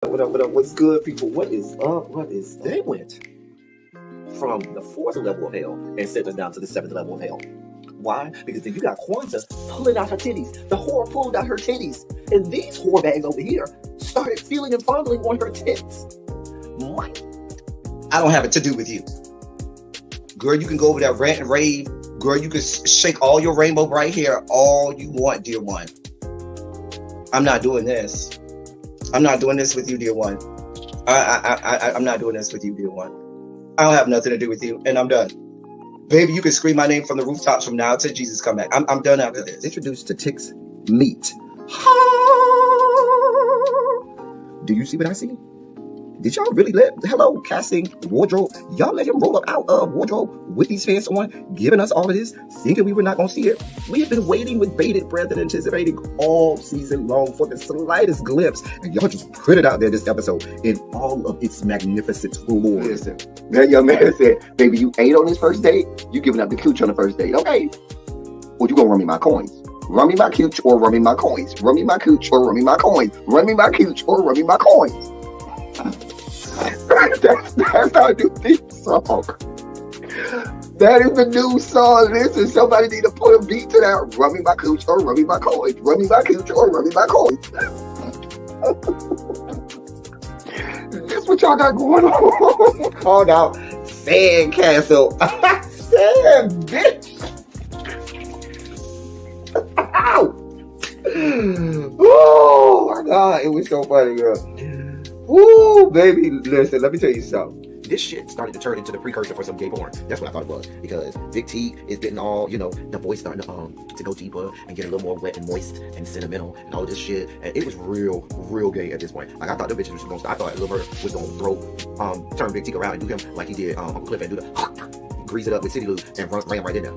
What up? What's good, people? What is up? What is up? They went from the fourth level of hell and sent us down to the seventh level of hell. Why? Because then you got Kwanzaa pulling out her titties. The whore pulled out her titties. And these whore bags over here started feeling and fondling on her tits. My I don't have it to do with you. Girl, you can go over there, rant and rave. Girl, you can shake all your rainbow right here all you want, dear one. I'm not doing this. I'm not doing this with you, dear one. I'm not doing this with you, dear one. I don't have nothing to do with you, and I'm done. Baby, you can scream my name from the rooftops from now till Jesus come back. I'm done after this. introduced to Tick's meat. Do you see what I see? Did y'all really hello, casting, wardrobe, y'all let him roll up out of wardrobe with these fans on, giving us all of this, thinking we were not going to see it? We have been waiting with bated breath and anticipating all season long for the slightest glimpse, and y'all just put it out there this episode in all of its magnificent glory. Listen, that young man said, baby, you ate on this first date, you giving up the cooch on the first date, okay? Or you gonna run me my coins. Run me my cooch or run me my coins. Run me my cooch or run me my coins. Run me my cooch or run me my coins. That's our new theme song. That is the new song. Listen, somebody need to put a beat to that. Run me my cooch or run me my coins. Run me my cooch or run me my coins. That's what y'all got going on. Called out Sandcastle. Sand, bitch. Ow. Oh my God, it was so funny, girl. Ooh, baby, listen, let me tell you something. This shit started to turn into the precursor for some gay porn. That's what I thought it was. Because Big T is getting all, the voice starting to go deeper and get a little more wet and moist and sentimental and all this shit. And it was real gay at this point. Like, I thought the bitches was going to, I thought Lil Bird was going to turn Big T around and do him like he did Uncle Cliff and do the grease it up with City Lou and ram right in there.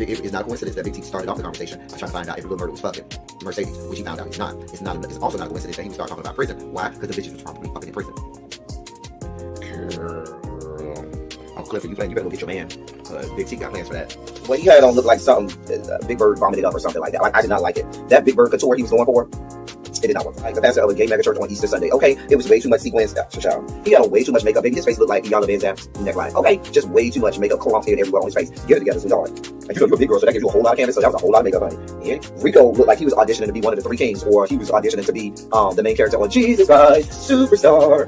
It's not a coincidence that Big T started off the conversation by trying to find out if Lil Murder was fucking Mercedes, which he found out he's not. It's also not a coincidence that he would start talking about prison. Why? Because the bitches was probably fucking in prison. Girl. Uncle Clifford, you better go get your man. Big T got plans for that. Well, he had on look like something Big Bird vomited up or something like that. I did not like it. That Big Bird couture he was going for, it did not work. Like the pastor of a gay mega church on Easter Sunday. Okay, it was way too much sequins. He had way too much makeup. Baby, his face looked like Yana Van Zamp's neckline. Okay, just way too much makeup, clumped in everywhere on his face. Get it together, sweetheart. Like, you're a big girl, so that gives you a whole lot of canvas. So that was a whole lot of makeup, honey. And Rico looked like he was auditioning to be one of the three kings, or he was auditioning to be the main character on Jesus Christ Superstar.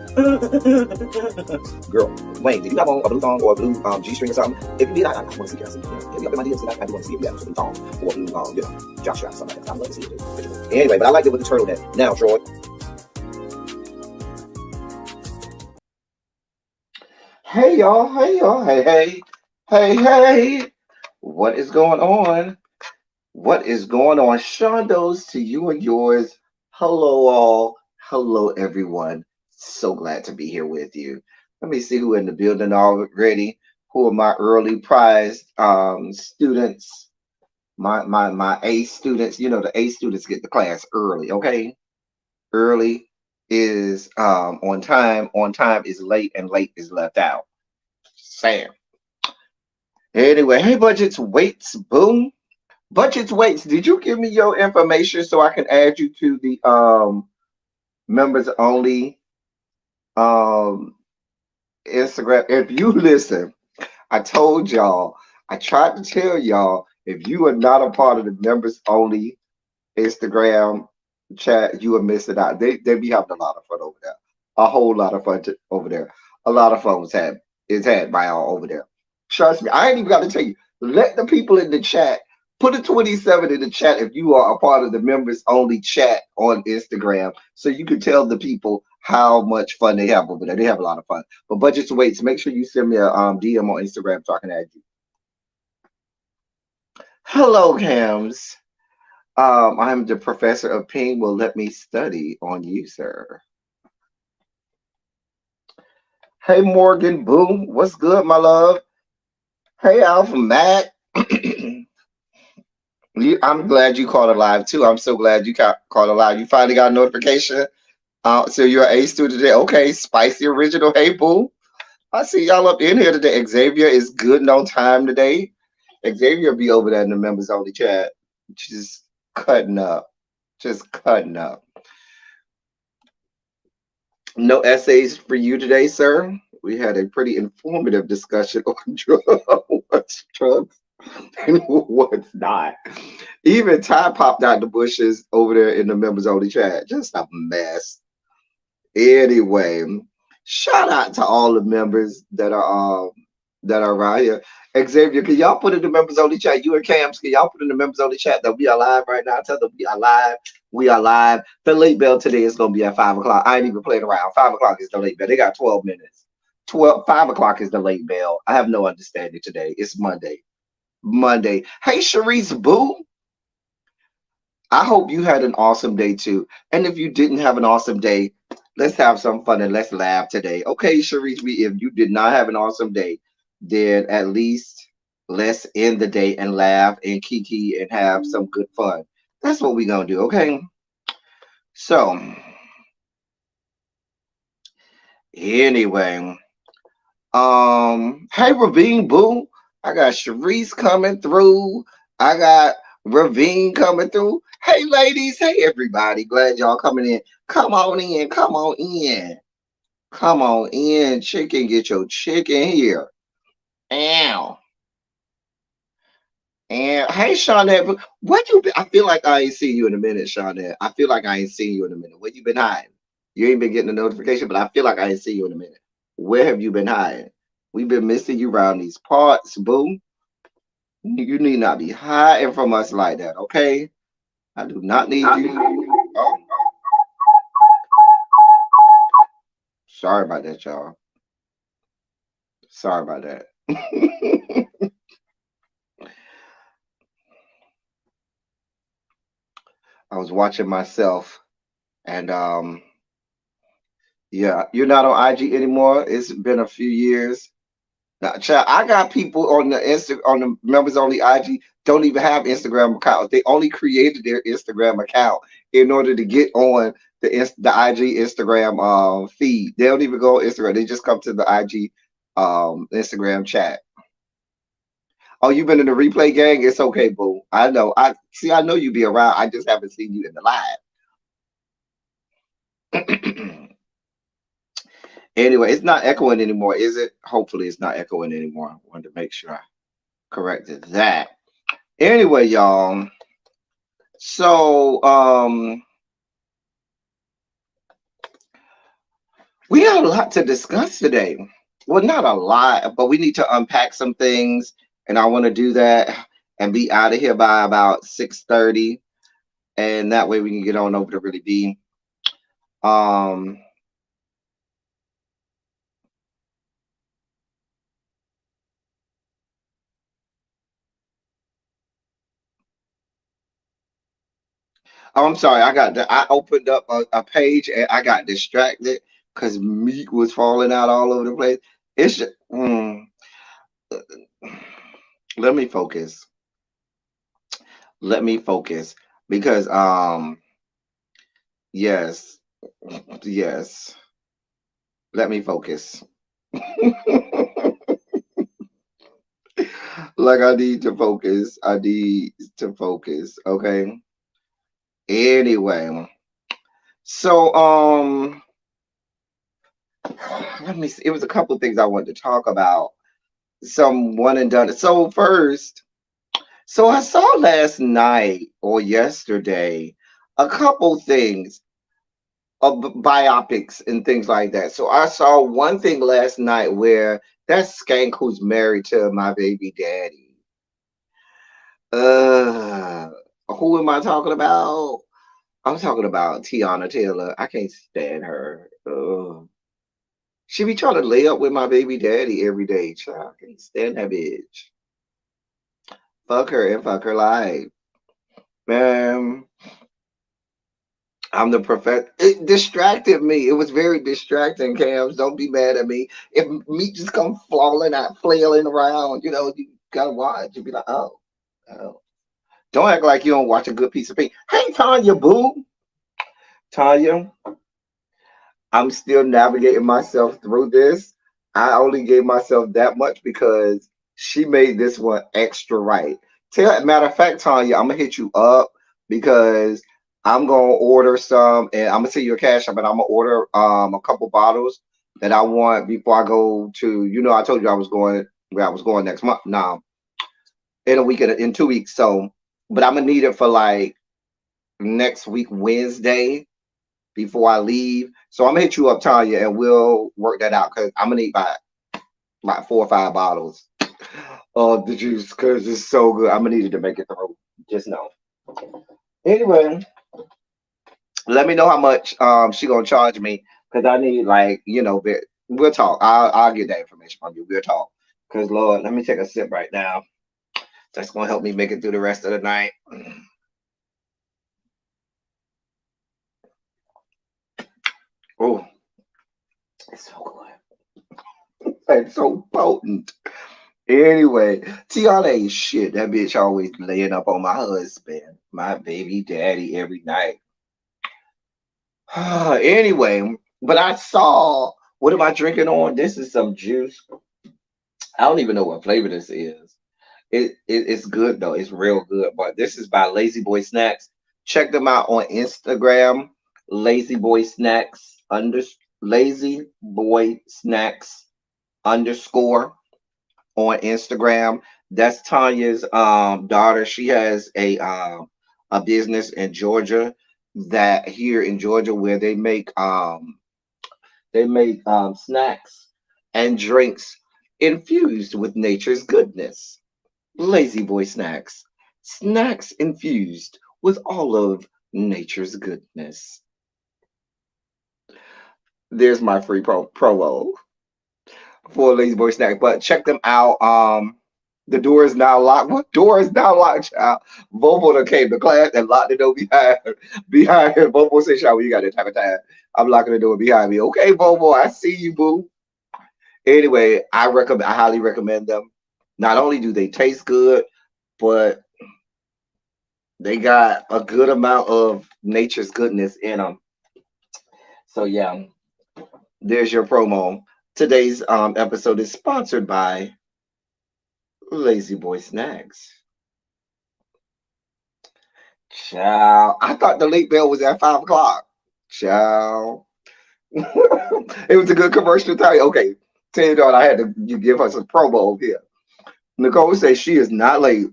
Girl, Wayne, did you have on a blue thong or a blue G-string or something? If you did, I want to see Cassie. Get me up in my DMs, I do want to see if you have some thong or a blue, jock strap, something like that. I'd love to see it. Anyway, but I liked it with the turtleneck. Now, Troy. Hey y'all, hey. What is going on? What is going on? Shondos to you and yours. Hello all. Hello everyone. So glad to be here with you. Let me see who in the building already. Who are my early prized students? My A students. The A students get to class early, okay? Early is on time. On time is late, and late is left out. Sam. Anyway, hey, Budgets Weights, boom. Budgets Weights, did you give me your information so I can add you to the members only Instagram? If you listen, I told y'all, I tried to tell y'all, if you are not a part of the members only Instagram chat, you are missing out. They be having a lot of fun over there. A whole lot of fun over there. A lot of fun is had by all over there. Trust me, I ain't even got to tell you. Let the people in the chat put a 27 in the chat if you are a part of the members only chat on Instagram, so you can tell the people how much fun they have over there. They have a lot of fun. But Budgets Weights, make sure you send me a DM on Instagram so I can add you. Hello, Cams. I'm the professor of pain. Will let me study on you, sir. Hey, Morgan, boom. What's good, my love? Hey, Alpha Matt. I'm glad you called it live, too. I'm so glad you called it live. You finally got a notification. So you're an A student today. Okay, Spicy Original. Hey, boo. I see y'all up in here today. Xavier is good and on time today. Xavier be over there in the members only chat. Just cutting up. No essays for you today, sir. We had a pretty informative discussion on what's drugs and what's not. Even Ty popped out the bushes over there in the members only chat. Just a mess. Anyway, shout out to all the members that are around here. Xavier, can y'all put in the members only chat? You and Cams, can y'all put in the members only chat that we are live right now? Tell them we are live. We are live. The late bell today is gonna be at 5 o'clock. I ain't even playing around. 5 o'clock is the late bell. They got 12 minutes. 5 o'clock is the late bell. I have no understanding today. It's Monday. Monday. Hey Sharice Boo. I hope you had an awesome day too. And if you didn't have an awesome day, let's have some fun and let's laugh today. Okay, Sharice, if you did not have an awesome day, then at least let's end the day and laugh and kiki and have some good fun. That's what we're gonna do, okay? So anyway, hey Ravine Boo, I got Sharice coming through. I got Ravine coming through. Hey ladies, hey everybody. Glad y'all coming in. Come on in, come on in. Come on in, chicken. Get your chicken here. Ow. And hey Shawnette, what you been? I feel like I ain't seen you in a minute, Shawnette. I feel like I ain't seen you in a minute. Where you been hiding? You ain't been getting a notification, but I feel like I ain't seen you in a minute. Where have you been hiding? We've been missing you around these parts, boo. You need not be hiding from us like that, okay? I do not need you. Oh, sorry about that, y'all. Sorry about that. I was watching myself, and yeah, you're not on IG anymore. It's been a few years. Now, child, I got people on the on the members only IG don't even have Instagram accounts. They only created their Instagram account in order to get on the IG Instagram feed. They don't even go on Instagram. They just come to the IG Instagram chat. Oh, you've been in the replay gang? It's okay, boo. I know. I see. I know you be around. I just haven't seen you in the live. Anyway, it's not echoing anymore, is it? Hopefully, it's not echoing anymore. I wanted to make sure I corrected that. Anyway, y'all. So, we got a lot to discuss today. Well, not a lot, but we need to unpack some things, and I want to do that and be out of here by about 6:30, and that way we can get on over to really be. Um, oh, I'm sorry. I opened up a page and I got distracted because meat was falling out all over the place. It's just, let me focus. Let me focus because yes, yes. Let me focus. Like I need to focus. I need to focus. Okay. Anyway, so let me see. It was a couple of things I wanted to talk about. Some one and done. So first, so I saw last night or yesterday a couple things of biopics and things like that. So I saw one thing last night where that skank who's married to my baby daddy. Uh, who am I talking about? I'm talking about Tiana Taylor. I can't stand her. She be trying to lay up with my baby daddy every day. Child, I can't stand that bitch. Fuck her and fuck her life. Man, I'm the perfect. It distracted me. It was very distracting, Cams. Don't be mad at me. If meat just come falling out, flailing around, you gotta watch. You be like, oh, oh. Don't act like you don't watch a good piece of pink. Hey, Tanya, boo. Tanya, I'm still navigating myself through this. I only gave myself that much because she made this one extra right. Matter of fact, Tanya, I'm gonna hit you up because I'm gonna order some, and I'm gonna send you a cash app, and I'm gonna order a couple bottles that I want before I go to. I told you I was going where I was going next month. Now in a week, in 2 weeks. So, but I'm gonna need it for like next week Wednesday before I leave. So I'm gonna hit you up, Tanya, and we'll work that out because I'm gonna need about 4 or 5 bottles of the juice because it's so good. I'm gonna need it to make it through. Just know. Anyway, let me know how much she gonna charge me because I need like we'll talk. I'll get that information from you. We'll talk. Cause Lord, let me take a sip right now. That's gonna help me make it through the rest of the night. Oh, it's so good. It's so potent. Anyway, Tiana ain't shit. That bitch always laying up on my husband, my baby daddy every night. Anyway, but I saw, what am I drinking on? This is some juice. I don't even know what flavor this is. It's good though. It's real good. But this is by Lazy Boy Snacks. Check them out on Instagram. Lazy Boy Snacks Lazy Boy Snacks underscore on Instagram. That's Tanya's daughter. She has a business in Georgia, that here in Georgia where they make snacks and drinks infused with nature's goodness. Lazy Boy Snacks. Snacks infused with all of nature's goodness. There's my free promo for Lazy Boy Snacks. But check them out. The door is now locked. What door is now locked, child? Bobo done came to class and locked the door behind him. Bobo said, "Child, you got that type of time. I'm locking the door behind me." Okay, Bobo, I see you, boo. Anyway, I highly recommend them. Not only do they taste good, but they got a good amount of nature's goodness in them. So yeah, there's your promo. Today's episode is sponsored by Lazy Boy Snacks. Ciao. I thought the late bell was at 5 o'clock. Ciao. It was a good commercial time. Okay, tell your daughter I had to you give her some promo over here. Nicole says she is not late.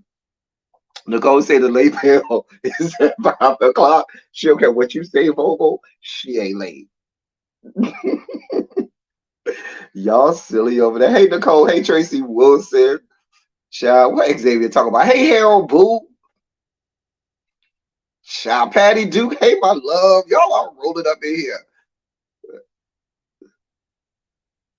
Nicole said the late bell is at 5 o'clock. She don't care what you say, Bobo. She ain't late. Y'all silly over there. Hey Nicole. Hey Tracy Wilson. Child, what Xavier talking about? Hey Harold Boo. Child, Patty Duke. Hey my love. Y'all are rolling up in here.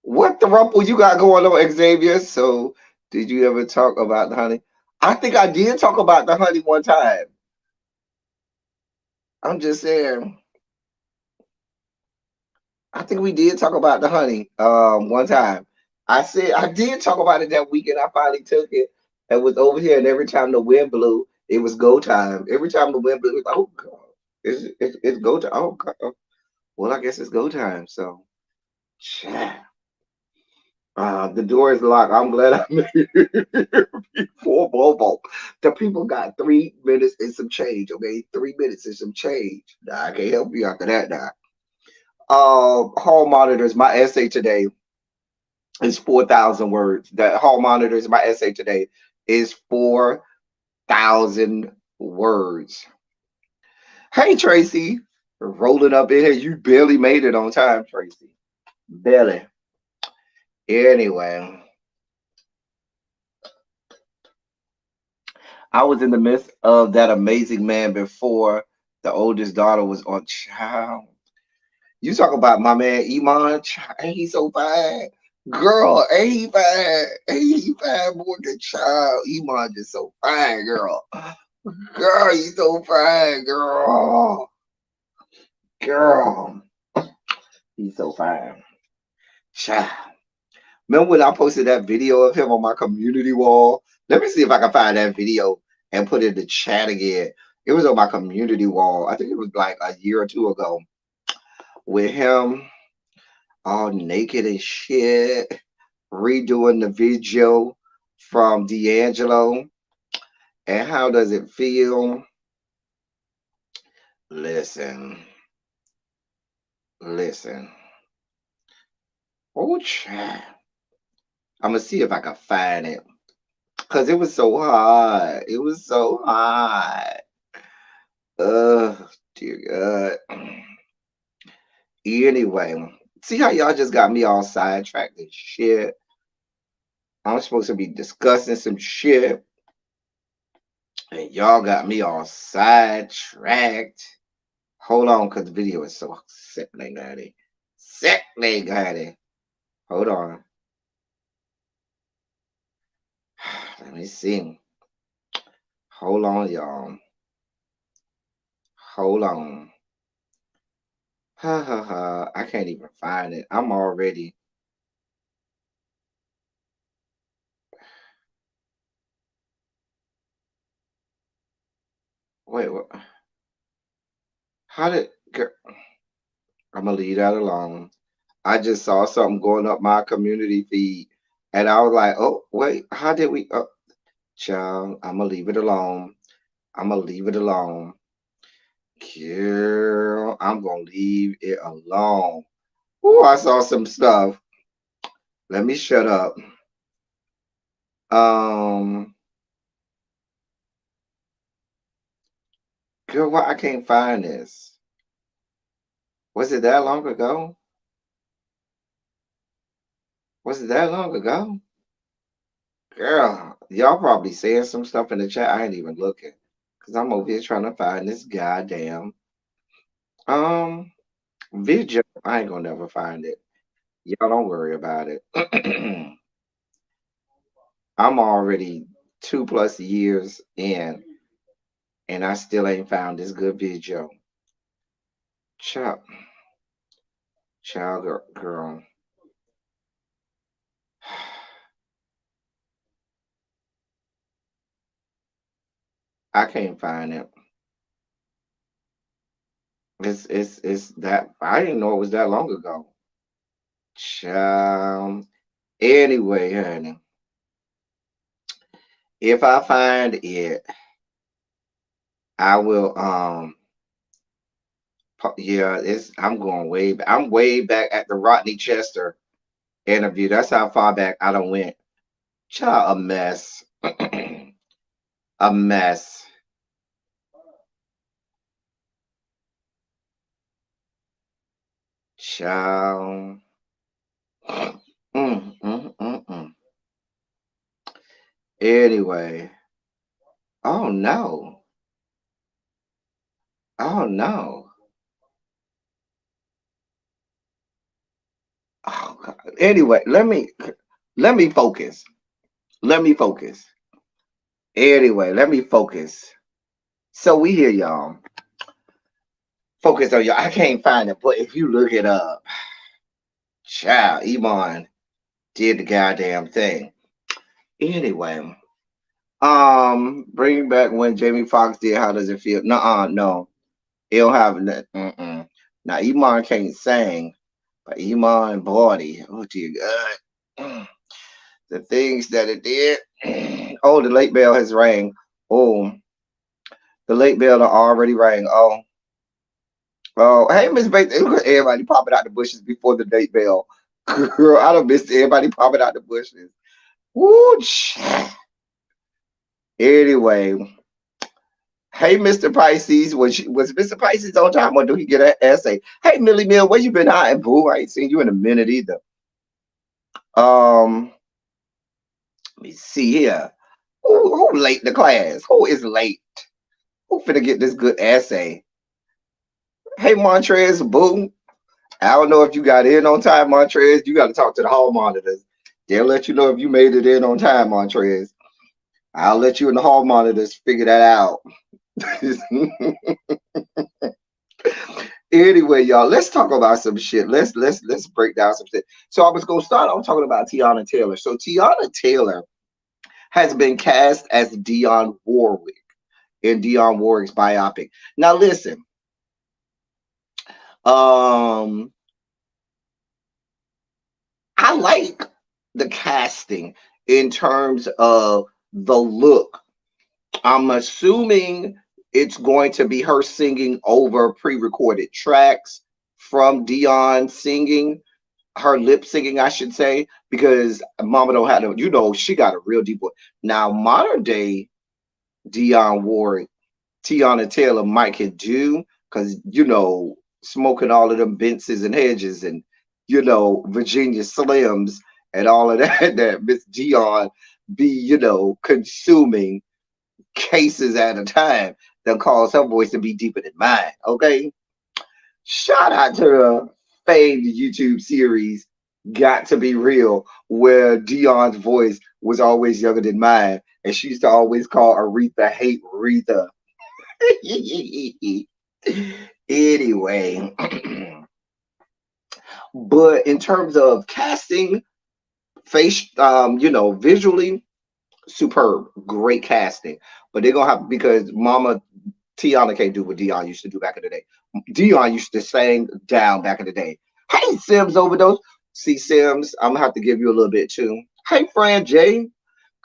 What the rumple you got going on, Xavier? So, did you ever talk about the honey? I think I did talk about the honey one time. I'm just saying. I think we did talk about the honey one time. I said I did talk about it that weekend. I finally took it and was over here, and every time the wind blew, it was go time. Every time the wind blew, it was oh god, it's go time. Oh god, well I guess it's go time. So, yeah. The door is locked. I'm glad I made it before Bobo. The people got 3 minutes and some change. Okay, 3 minutes and some change. Nah, I can't help you after that. Now, hall monitors. My essay today is 4,000 words. The hall monitors. My essay today is 4,000 words. Hey Tracy, rolling up in here. You barely made it on time, Tracy. Barely. Anyway. I was in the midst of that amazing man before the oldest daughter was on child. You talk about my man Iman, ain't he so fine? Girl, ain't he fine? Ain't he fine more than child? Iman just so fine, girl. Girl, you so fine, girl. Girl, he's so fine. Child. Remember when I posted that video of him on my community wall? Let me see if I can find that video and put it in the chat again. It was on my community wall. I think it was like a year or two ago with him all naked and shit, redoing the video from D'Angelo. And how does it feel Listen, listen. Oh, child. I'm gonna see if I can find it. Cause it was so hot. It was so hot. Dear God. Anyway, see how y'all just got me all sidetracked and shit. I'm supposed to be discussing some shit, and y'all got me all sidetracked. Hold on, cause the video is so sickening, daddy. Sickening, daddy. Hold on. Let me see. Hold on, y'all. Hold on. Ha ha ha. I can't even find it. I'm already. Wait, what? How did. I'm gonna leave that alone. I just saw something going up my community feed, and I was like, "Oh, wait, how did we?" Child, I'm gonna leave it alone. I'm gonna leave it alone. Girl, I'm gonna leave it alone. Oh, I saw some stuff. Let me shut up. Um, Girl, why I can't find this? Was it that long ago? Was it that long ago? Girl, y'all probably saying some stuff in the chat. I ain't even looking. Cause I'm over here trying to find this goddamn um video. I ain't gonna never find it. Y'all don't worry about it. I'm already 2+ years in and I still ain't found this good video. Child, girl. I can't find it. It's that I didn't know it was that long ago. Child. Anyway, honey, if I find it, I will yeah, it's I'm going way back. I'm way back at the Rodney Chester interview. That's how far back I done went. Child, a mess. A mess. Child. Mm. Anyway. Oh no. Oh no. Oh God. Anyway, let me focus. Let me focus. Anyway, let me focus. So we hear y'all. Focus on y'all. I can't find it, but if you look it up, child, Iman did the goddamn thing. Anyway, bring back when Jamie Foxx did How Does It Feel? Nuh-uh, no. He don't have that. Mm-mm. Now Iman can't sing, but Iman body. Oh dear God. The things that it did. Oh, the late bell has rang. Oh, the late bell already rang. Oh, oh, hey, Miss Bates. Look at everybody popping out the bushes before the late bell. Girl, I don't miss everybody popping out the bushes. Woo, anyway, hey, Mr. Pisces. Was Mr. Pisces on time or do he get an essay? Hey, Millie Mill, where you been hiding, boo? I ain't seen you in a minute either. Um, Let me see here. Who late to class? Who is late? Who finna get this good essay? Hey, Montrez, boo. I don't know if you got in on time, Montrez. You got to talk to the hall monitors. They'll let you know if you made it in on time, Montrez. I'll let you and the hall monitors figure that out. Anyway, y'all, let's talk about some shit. Let's break down some shit. So I was gonna start off talking about Tiana Taylor. So Tiana Taylor has been cast as Dionne Warwick in Dionne Warwick's biopic. Now listen, um, I like the casting in terms of the look. I'm assuming It's going to be her singing over pre-recorded tracks from Dion singing, her lip singing, I should say, because Mama don't have to, she got a real deep voice. Now, modern day Dion Warwick, Tiana Taylor might can do, because, smoking all of them Bences and Hedges and, Virginia Slims and all of that, that Miss Dion be, consuming cases at a time that cause her voice to be deeper than mine. Okay. Shout out to the famed YouTube series Got to Be Real, where Dion's voice was always younger than mine, and she used to always call Aretha Hate Retha. Anyway, but in terms of casting, face, visually superb, great casting. But they're gonna have, because Mama Tiana can't do what Dion used to do back in the day. Dion used to sing down back in the day. Hey, Sims Overdose. See, Sims, I'm gonna have to give you a little bit too. Hey, Fran J.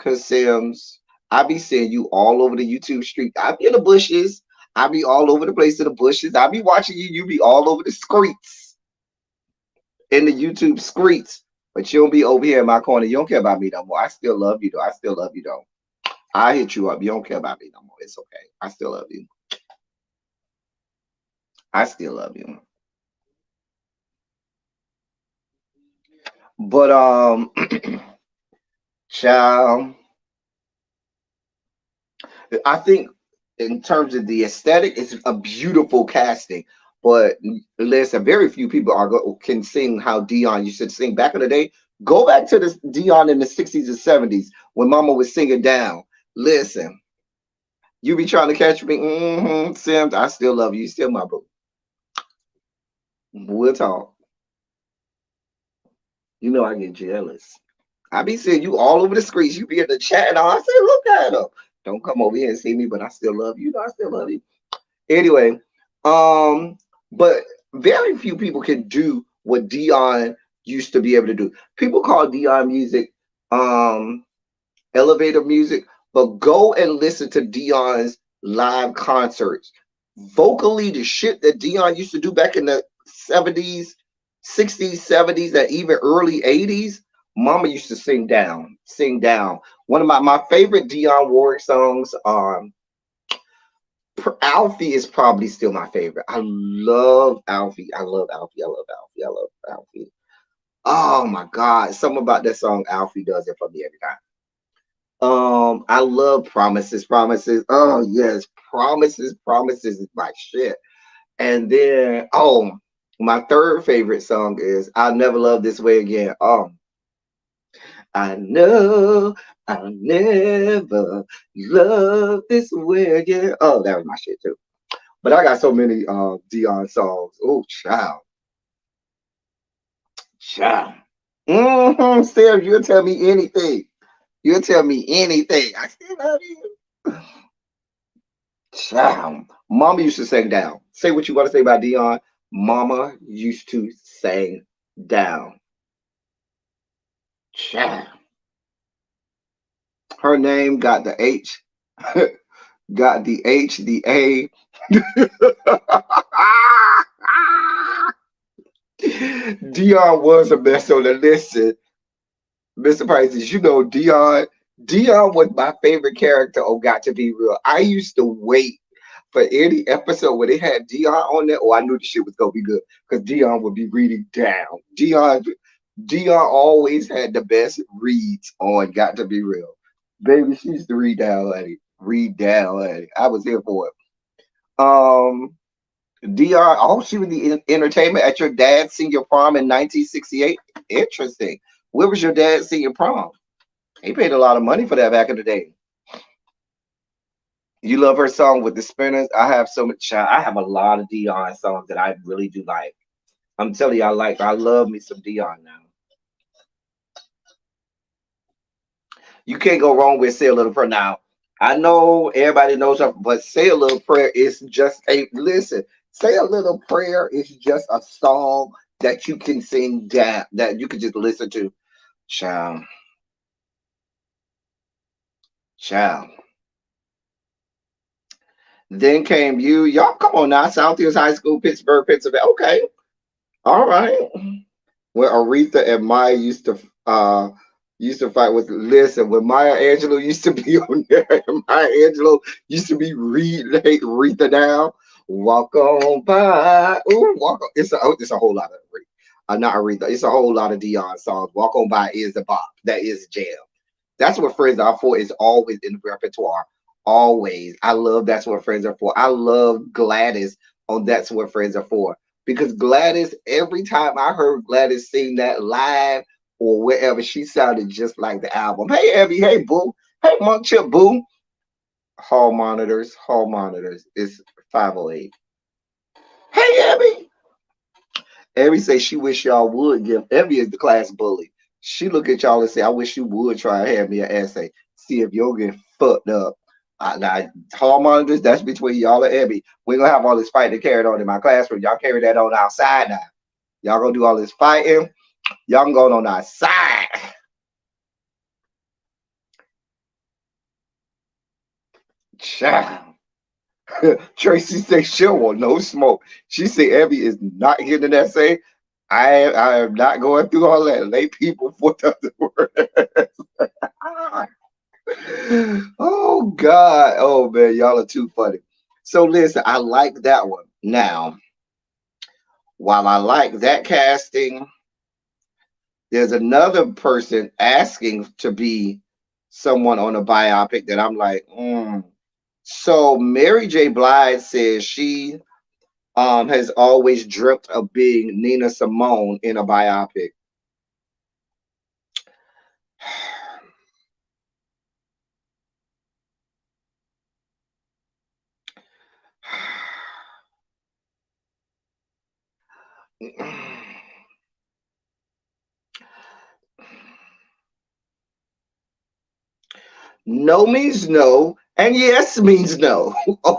Cause Sims, I be seeing you all over the YouTube street. I be in the bushes. I be all over the place in the bushes. I be watching you. You be all over the streets, in the YouTube streets. But you don't be over here in my corner. You don't care about me no more. I still love you though. I still love you though. I hit you up. You don't care about me no more. It's okay. I still love you. I still love you. But child, I think in terms of the aesthetic, it's a beautiful casting. But listen, very few people can sing how Dion used to sing back in the day. Go back to the Dion in the 60s and 70s when Mama was singing down. Listen, you be trying to catch me, Sims. I still love you. You still my boo. We'll talk. You know I get jealous. I be seeing you all over the screens. You be in the chat and all. I say, look at her. Don't come over here and see me, but I still love you. I still love you. Anyway, but very few people can do what Dion used to be able to do. People call Dion music elevator music, but go and listen to Dion's live concerts. Vocally, the shit that Dion used to do back in the 70s, 60s, 70s, and even early 80s, Mama used to sing down, sing down. One of my favorite Dionne Warwick songs, Alfie is probably still my favorite. I love Alfie. I love Alfie. I love Alfie. I love Alfie. Oh my God. Something about that song, Alfie does it for me every time. I love Promises, Promises. Oh yes, Promises, Promises is my shit. And then, my third favorite song is I'll Never Love This Way Again. I know I'll never love this way again. Oh, that was my shit too. But I got so many Dion songs. Oh, child. Child. Sarah, you'll tell me anything. You'll tell me anything. I still love you. Child. Mama used to sing down. Say what you want to say about Dion. Mama used to sing down. Child. Her name got the H, got the H, the A. Dion was a mess on the listen. Mr. Prices, Dion was my favorite character on Got to Be Real. I used to wait for any episode where they had Dion on there. Oh, I knew the shit was gonna be good because Dion would be reading down. Dion always had the best reads on Got to Be Real. Baby, she used to read down, lady. Read down, lady. I was here for it. Dion, she was the entertainment at your dad's senior prom in 1968. Interesting. Where was your dad's senior prom? He paid a lot of money for that back in the day. You love her song with the spinners. I have so much. I have a lot of Dion songs that I really do like. I'm telling you, I love me some Dion now. You can't go wrong with Say a Little Prayer. Now, I know everybody knows her, but Say a Little Prayer is just listen. Say a Little Prayer is just a song that you can sing down, that you can just listen to. Child. Child. Then came you. Y'all, come on now. Southfields High School, Pittsburgh, Pennsylvania. Okay. All right. Where Aretha and Maya used to fight with. Listen, when Maya Angelou used to be on there, and Maya Angelou used to be Aretha down. Walk on by. Ooh, walk on. It's a whole lot of not Aretha. It's a whole lot of Dion songs. Walk on by is the bop. That is jam. That's what Friends Are For is always in the repertoire. Always. I love That's What Friends Are For. I love Gladys on That's What Friends Are For. Because Gladys, every time I heard Gladys sing that live or wherever, she sounded just like the album. Hey, Abby. Hey, Boo. Hey, Monk Chip Boo. Hall monitors. Hall monitors. It's 508. Hey, Abby. Abby say she wish y'all would give. Abby is the class bully. She look at y'all and say, I wish you would try and have me an essay. See if you'll get fucked up. Now, hall monitors, that's between y'all and Abby. We're going to have all this fighting carried on in my classroom. Y'all carry that on outside now. Y'all going to do all this fighting. Y'all going on outside. Child. Tracy said she'll want no smoke. She said Abby is not getting an essay. I am not going through all that. Lay people for the word. Oh God. Oh man, y'all are too funny. So listen, I like that one. Now, while I like that casting, there's another person asking to be someone on a biopic that I'm like, So Mary J. Blige says she has always dreamt of being Nina Simone in a biopic. No means no, and yes means no.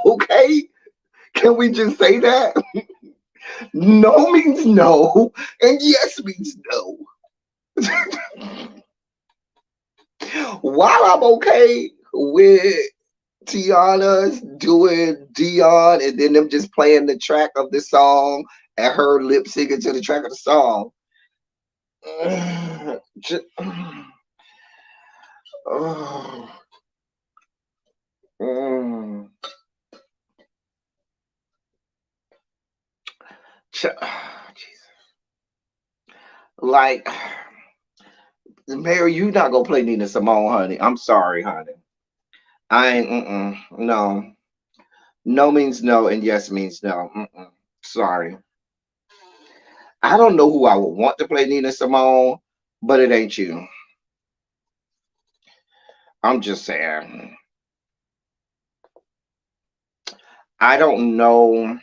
Okay? Can we just say that? No means no, and yes means no. While I'm okay with Tiana's doing Dion and then them just playing the track of the song and her lip syncing to the track of the song. Just, oh, mm, Jesus. Like, Mary, you not gonna play Nina Simone, honey. I'm sorry, honey. I ain't. No, no means no, and yes means no. Sorry. I don't know who I would want to play Nina Simone, but it ain't you. I'm just saying. I don't know.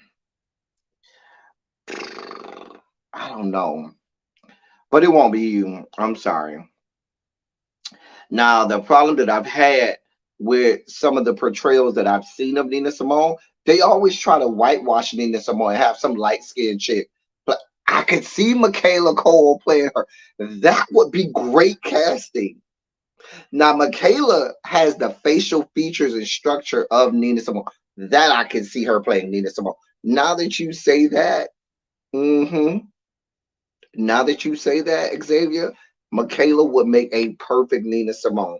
I don't know. But it won't be you. I'm sorry. Now, the problem that I've had with some of the portrayals that I've seen of Nina Simone, they always try to whitewash Nina Simone and have some light skinned chick. But I could see Michaela Cole playing her. That would be great casting. Now, Michaela has the facial features and structure of Nina Simone. That I can see her playing Nina Simone. Now that you say that, hmm now that you say that, Xavier, Michaela would make a perfect Nina Simone.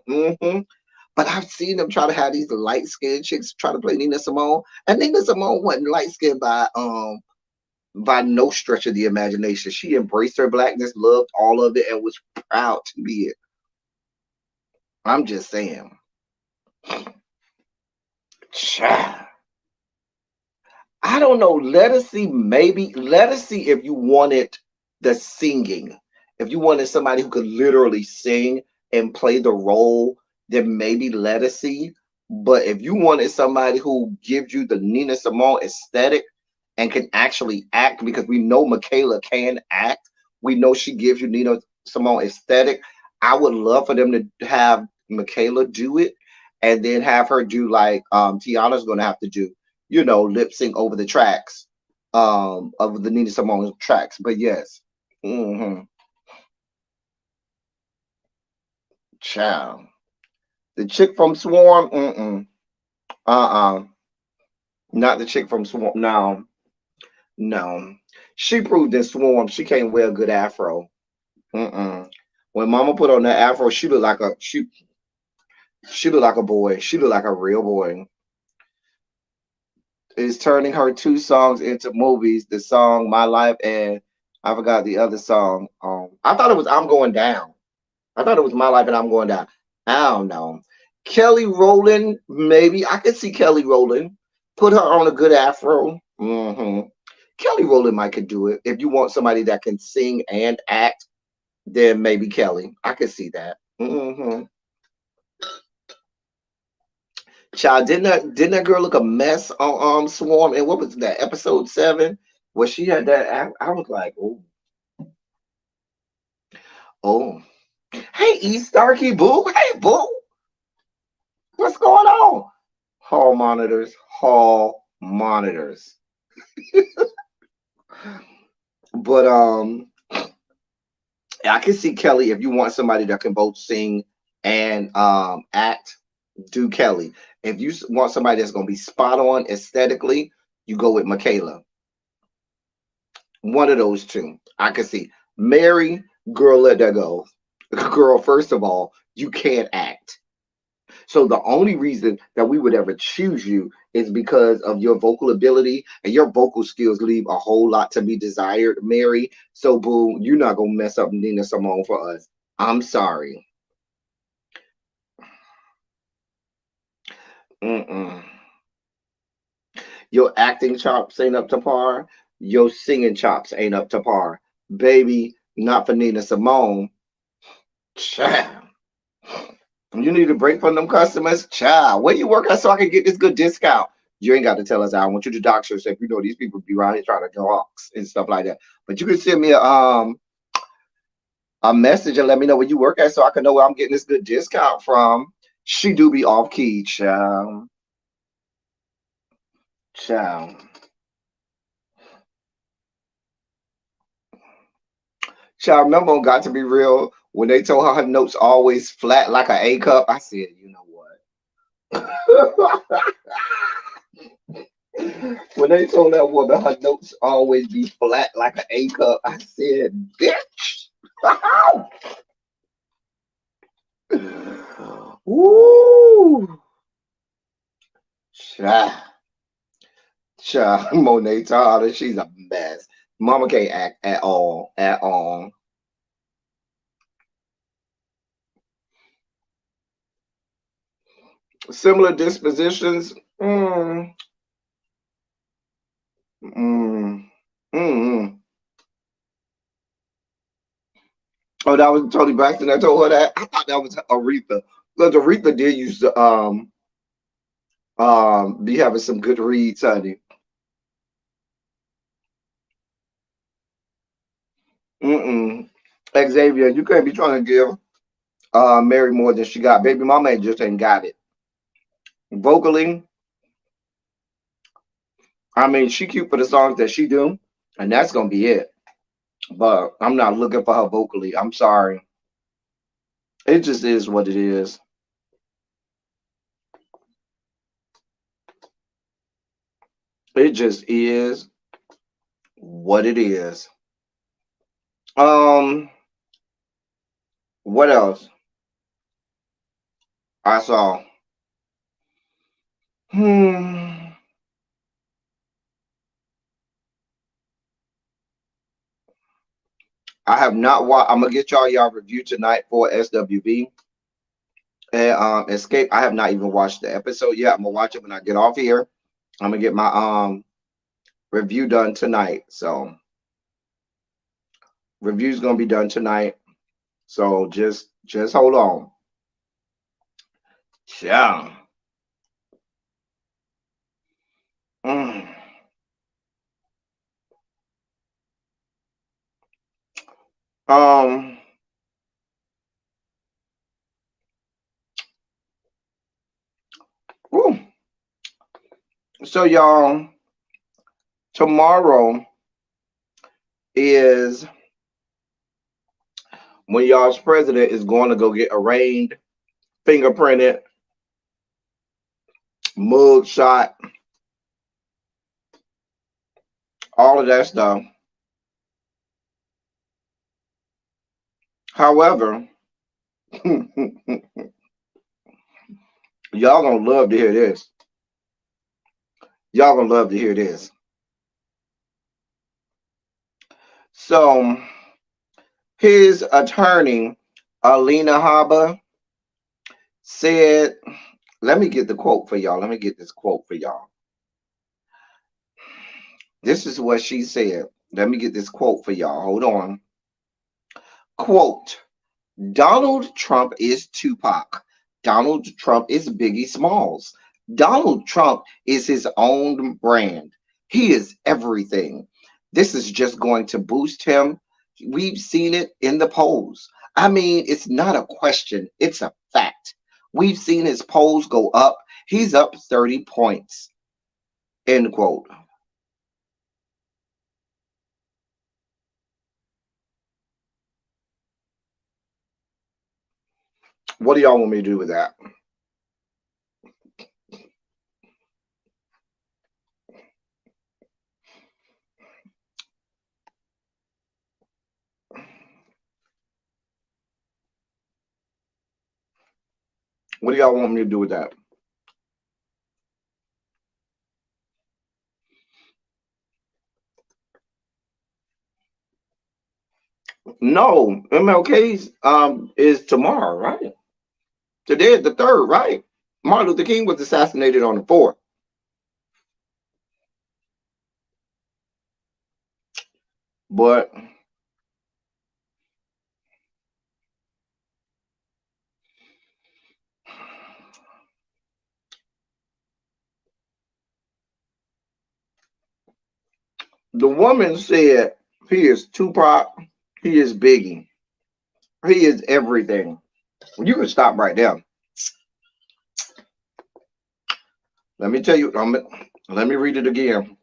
But I've seen them try to have these light skinned chicks try to play Nina Simone, and Nina Simone wasn't light skinned by no stretch of the imagination. She embraced her blackness, loved all of it, and was proud to be it. I'm just saying. Child. I don't know. Let us see. Maybe let us see if you wanted the singing. If you wanted somebody who could literally sing and play the role, then maybe let us see. But if you wanted somebody who gives you the Nina Simone aesthetic and can actually act, because we know Michaela can act, we know she gives you Nina Simone aesthetic. I would love for them to have Michaela do it, and then have her do like Tiana's going to have to do, lip sync over the tracks of the Nina Simone tracks. But yes, hmm child, the chick from Swarm, uh-uh. Not the chick from Swarm. No, no. She proved in Swarm she can't wear a good afro. Mm-mm. When Mama put on that afro, she looked like a boy. She looked like a real boy. Is turning her two songs into movies. The song "My Life" and I forgot the other song. I thought it was "I'm Going Down." I thought it was "My Life" and "I'm Going Down." I don't know. Kelly Rowland, maybe I could see Kelly Rowland. Put her on a good afro. Kelly Rowland might could do it. If you want somebody that can sing and act, then maybe Kelly. I could see that. Child, didn't that girl look a mess on Swarm? And what was that episode 7 where she had that? I was like, oh, oh, hey, E Starkey Boo, hey Boo, what's going on? Hall monitors. But I can see Kelly if you want somebody that can both sing and act. Do Kelly. If you want somebody that's gonna be spot on aesthetically, you go with Michaela. One of those two. I can see. Mary, girl, let that go. Girl, first of all, you can't act. So the only reason that we would ever choose you is because of your vocal ability and your vocal skills leave a whole lot to be desired, Mary. So boo, you're not gonna mess up Nina Simone for us. I'm sorry. Mm-mm. Your acting chops ain't up to par. Your singing chops ain't up to par. Baby, not for Nina Simone. Child. You need a break from them customers. Child, where you work at so I can get this good discount? You ain't got to tell us. I want you to dox yourself. You know these people be around here trying to dox and stuff like that. But you can send me a message and let me know where you work at so I can know where I'm getting this good discount from. She do be off key, child. Child. Child, remember on Got to Be Real when they told her her notes always flat like an A cup? I said, you know what? When they told that woman her notes always be flat like an A cup, I said, bitch. Woo! Child, child, Monet Tyler, she's a mess. Mama can't act at all, at all. Similar dispositions. Mm, mm. Oh, that was Tony Braxton that told her that. I thought that was Aretha. Because Aretha did used to be having some good reads, honey. Mm-mm. Xavier, you can't be trying to give Mary more than she got. Baby mama just ain't got it. Vocally, I mean, she cute for the songs that she do, and that's gonna be it. But I'm not looking for her vocally. I'm sorry. It just is what it is. It just is what it is. Um, what else I saw? Hmm. I have not watched. I'm gonna get y'all review tonight for SWV and Escape. I have not even watched the episode yet. I'm gonna watch it when I get off here. I'm gonna get my review done tonight. So review's gonna be done tonight. So just hold on. Yeah. Mm. Um. Whew. So y'all, tomorrow is when y'all's president is going to go get arraigned, fingerprinted, mug shot, all of that stuff. However, y'all gonna love to hear this. Y'all gonna love to hear this. So his attorney, Alina Haba, said, let me get the quote for y'all. Let me get this quote for y'all. This is what she said. Let me get this quote for y'all. Hold on. Quote, Donald Trump is Tupac. Donald Trump is Biggie Smalls. Donald Trump is his own brand. He is everything. This is just going to boost him. We've seen it in the polls. I mean, it's not a question, it's a fact. We've seen his polls go up. He's up 30 points. End quote. What do y'all want me to do with that? What do y'all want me to do with that? No, MLK's is tomorrow, right? Today is the third, right? Martin Luther King was assassinated on the fourth. But the woman said he is Tupac, he is Biggie, he is everything. You can stop right there. Let me tell you, let me read it again.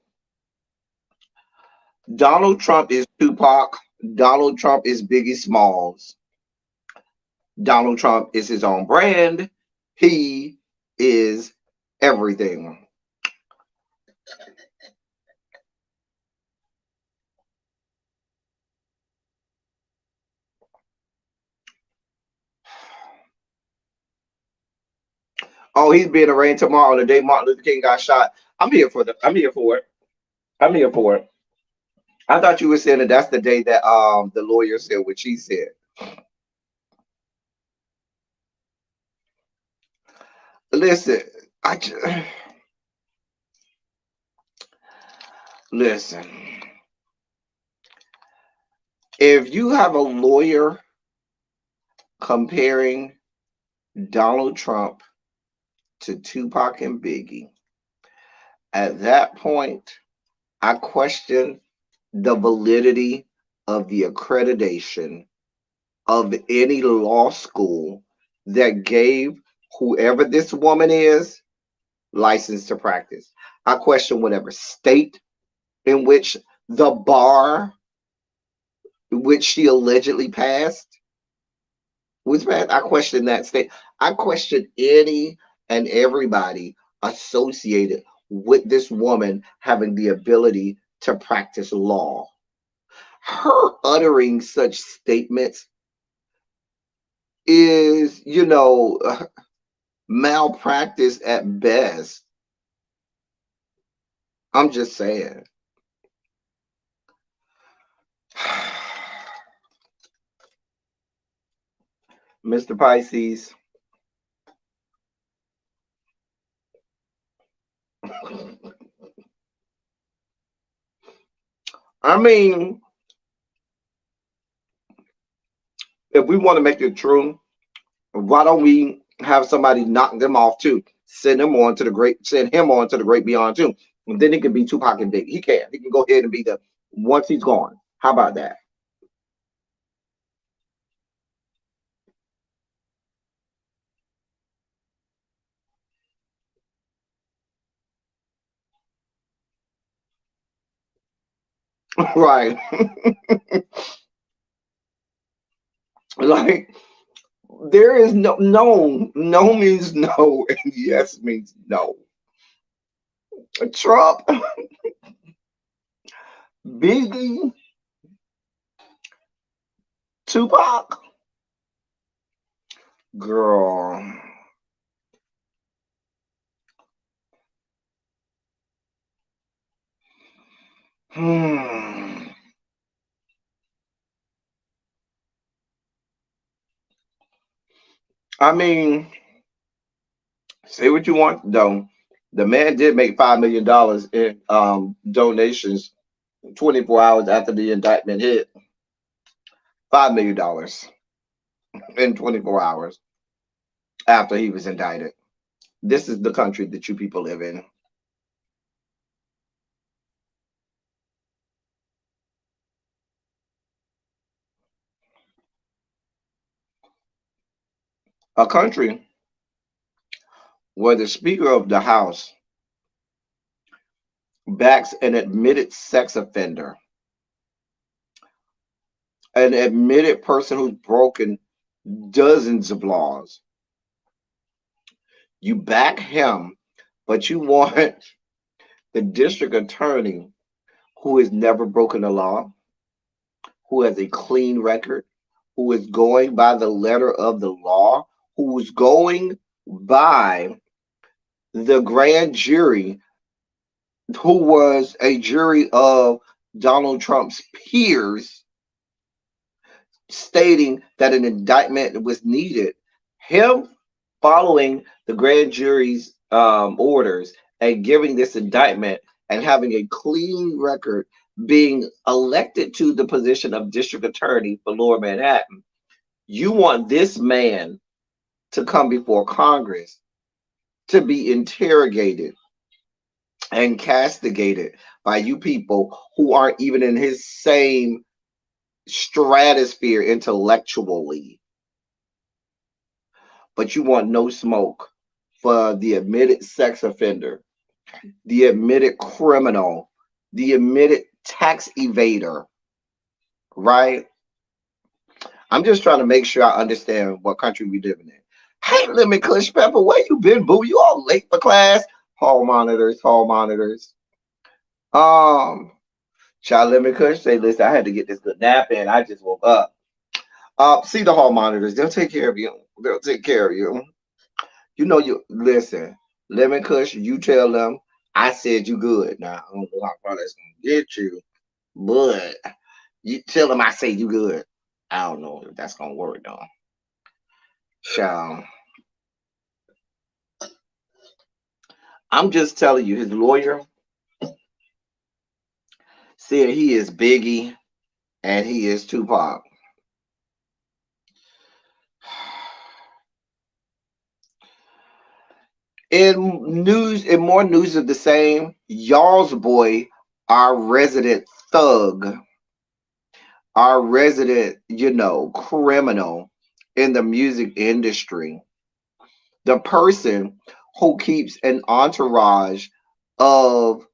Donald Trump is Tupac. Donald Trump is Biggie Smalls. Donald Trump is his own brand. He is everything. Oh, he's being arraigned tomorrow, the day Martin Luther King got shot. I'm here for it. I'm here for it. I thought you were saying that that's the day that the lawyer said what she said. Listen, I listen. If you have a lawyer comparing Donald Trump to Tupac and Biggie, at that point, I question the validity of the accreditation of any law school that gave whoever this woman is license to practice. I question whatever state in which the bar which she allegedly passed was passed. I question that state. I question any and everybody associated with this woman having the ability to practice law. Her uttering such statements is, malpractice at best. I'm just saying. Mr. Pisces. I mean, if we want to make it true, why don't we have somebody knock them off too? Send him on to the great beyond too. And then he can be Tupac and Big. He can. He can go ahead and be the once he's gone. How about that? Right. Like there is no means no, and yes means no. Trump, Biggie, Tupac, girl. Hmm. I mean, say what you want though. The man did make $5 million in donations 24 hours after the indictment hit. $5 million in 24 hours after he was indicted. This is the country that you people live in. A country where the Speaker of the House backs an admitted sex offender, an admitted person who's broken dozens of laws. You back him, but you want the district attorney who has never broken a law, who has a clean record, who is going by the letter of the law, who's going by the grand jury, who was a jury of Donald Trump's peers, stating that an indictment was needed. Him following the grand jury's orders and giving this indictment and having a clean record, being elected to the position of district attorney for Lower Manhattan. You want this man to come before Congress to be interrogated and castigated by you people who aren't even in his same stratosphere intellectually. But you want no smoke for the admitted sex offender, the admitted criminal, the admitted tax evader, right? I'm just trying to make sure I understand what country we living in. Hey, Lemon Kush Pepper, where you been, boo? You all late for class? Hall monitors, hall monitors. Um, Child Lemon Kush say, listen, I had to get this good nap in. I just woke up. See the hall monitors. They'll take care of you. They'll take care of you. You know you listen, Lemon Kush, you tell them I said you good. Now I don't know how far that's gonna get you, but you tell them I say you good. I don't know if that's gonna work though. Child. I'm just telling you, his lawyer said he is Biggie and he is Tupac. In more news of the same, y'all's boy, our resident thug, our resident, criminal in the music industry, the person who keeps an entourage of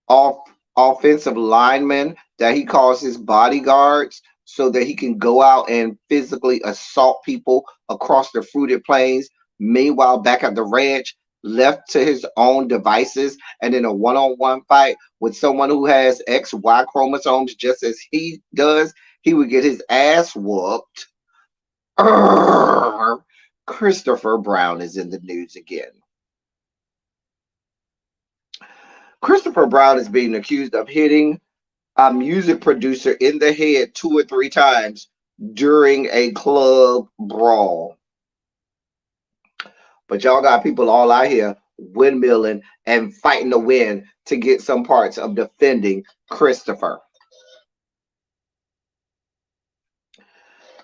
off offensive linemen that he calls his bodyguards so that he can go out and physically assault people across the fruited plains. Meanwhile, back at the ranch, left to his own devices and in a one-on-one fight with someone who has XY chromosomes just as he does, he would get his ass whooped. Urgh. Christopher Brown is in the news again. Christopher Brown is being accused of hitting a music producer in the head 2 or 3 times during a club brawl. But y'all got people all out here windmilling and fighting to win to get some parts of defending Christopher.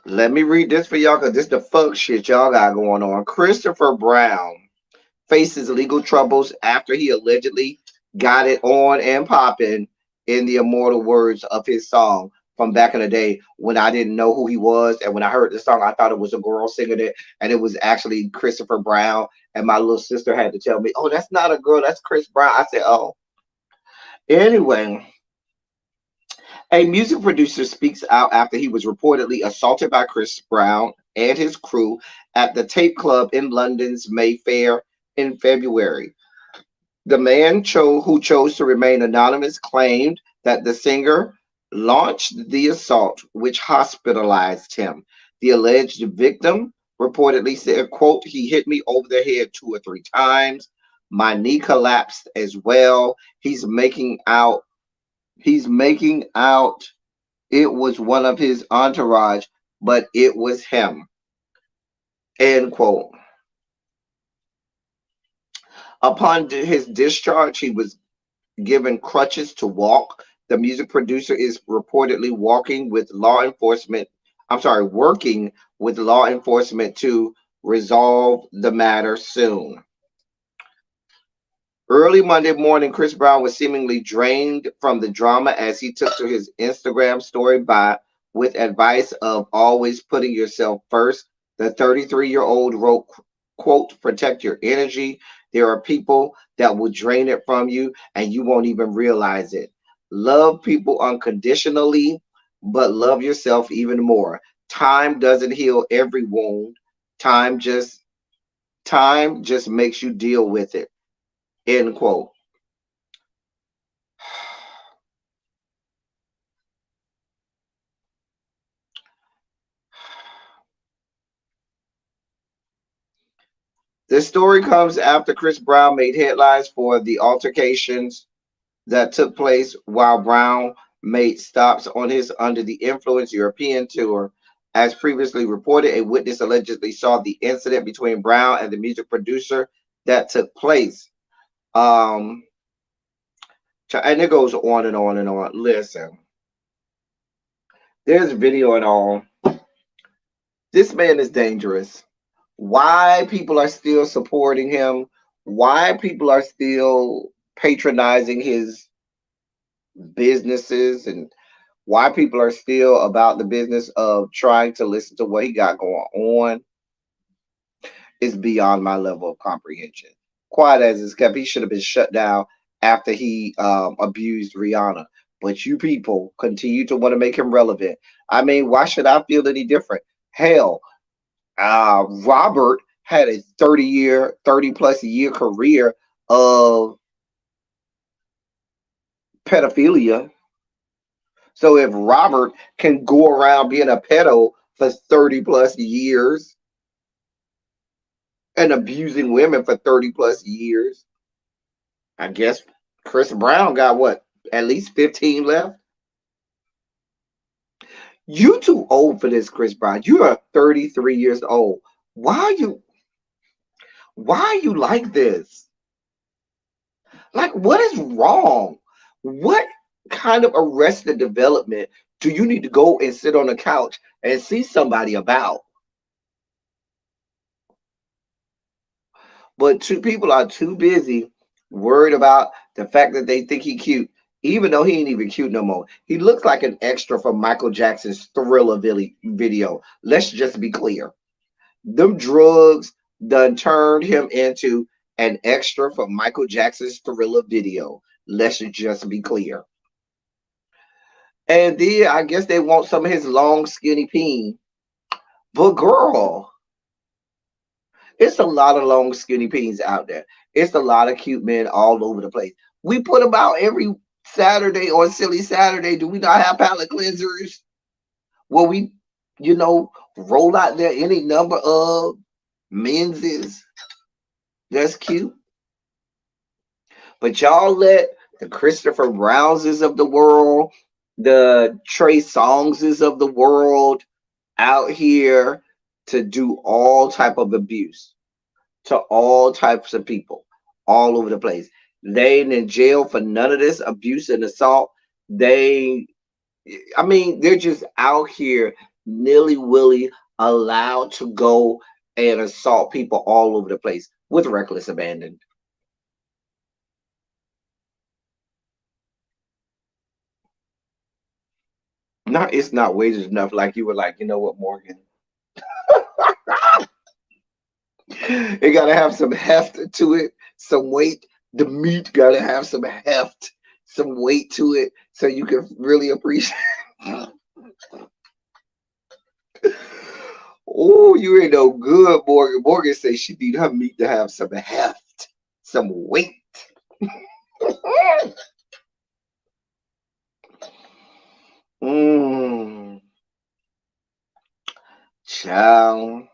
Let me read this for y'all because this the fuck shit y'all got going on. Christopher Brown faces legal troubles after he allegedly got it on and popping, in the immortal words of his song from back in the day when I didn't know who he was. And when I heard the song, I thought it was a girl singing it. And it was actually Christopher Brown. And my little sister had to tell me, oh, that's not a girl. That's Chris Brown. I said, oh. Anyway, a music producer speaks out after he was reportedly assaulted by Chris Brown and his crew at the Tape Club in London's Mayfair in February. The man who chose to remain anonymous claimed that the singer launched the assault, which hospitalized him. The alleged victim reportedly said, quote, he hit me over the head 2 or 3 times. My knee collapsed as well. He's making out it was one of his entourage, but it was him. End quote. Upon his discharge, he was given crutches to walk. The music producer is reportedly working with law enforcement to resolve the matter soon. Early Monday morning, Chris Brown was seemingly drained from the drama as he took to his Instagram story with advice of always putting yourself first. The 33-year-old wrote, quote, protect your energy. There are people that will drain it from you and you won't even realize it. Love people unconditionally, but love yourself even more. Time doesn't heal every wound. Time just time just makes you deal with it. End quote. This story comes after Chris Brown made headlines for the altercations that took place while Brown made stops on his Under the Influence European tour. As previously reported, a witness allegedly saw the incident between Brown and the music producer that took place. Um, and it goes on and on and on. Listen, there's video and all. This man is dangerous. Why people are still supporting him, why people are still patronizing his businesses, and why people are still about the business of trying to listen to what he got going on is beyond my level of comprehension. Quiet as it's kept, he should have been shut down after he abused Rihanna. But you people continue to want to make him relevant. I mean, why should I feel any different? Hell, Robert had a 30 plus year career of pedophilia. So if Robert can go around being a pedo for 30 plus years and abusing women for 30 plus years, I guess Chris Brown got what? At least 15 left? You too old for this, Chris Brown. You are 33 years old. Why are you like this? Like, what is wrong? What kind of arrested development do you need to go and sit on a couch and see somebody about? But two people are too busy worried about the fact that they think he cute, even though he ain't even cute no more. He looks like an extra from Michael Jackson's Thriller video. Let's just be clear. Them drugs done turned him into an extra from Michael Jackson's Thriller video. Let's just be clear. And then I guess they want some of his long, skinny peen. But girl, it's a lot of long, skinny peens out there. It's a lot of cute men all over the place. We put them out every Saturday on Silly Saturday. Do we not have palate cleansers? Well, roll out there any number of men's that's cute. But y'all let the Christopher Brownses of the world, the Trey Songses of the world out here to do all type of abuse to all types of people all over the place. They ain't in jail for none of this abuse and assault. They're just out here nilly-willy allowed to go and assault people all over the place with reckless abandon. It's not weighted enough. Like you were like, you know what, Morgan? It gotta have some heft to it, some weight. The meat gotta have some heft, some weight to it, so you can really appreciate. Oh, you ain't no good, Morgan. Morgan says she need her meat to have some heft, some weight. Mm, child.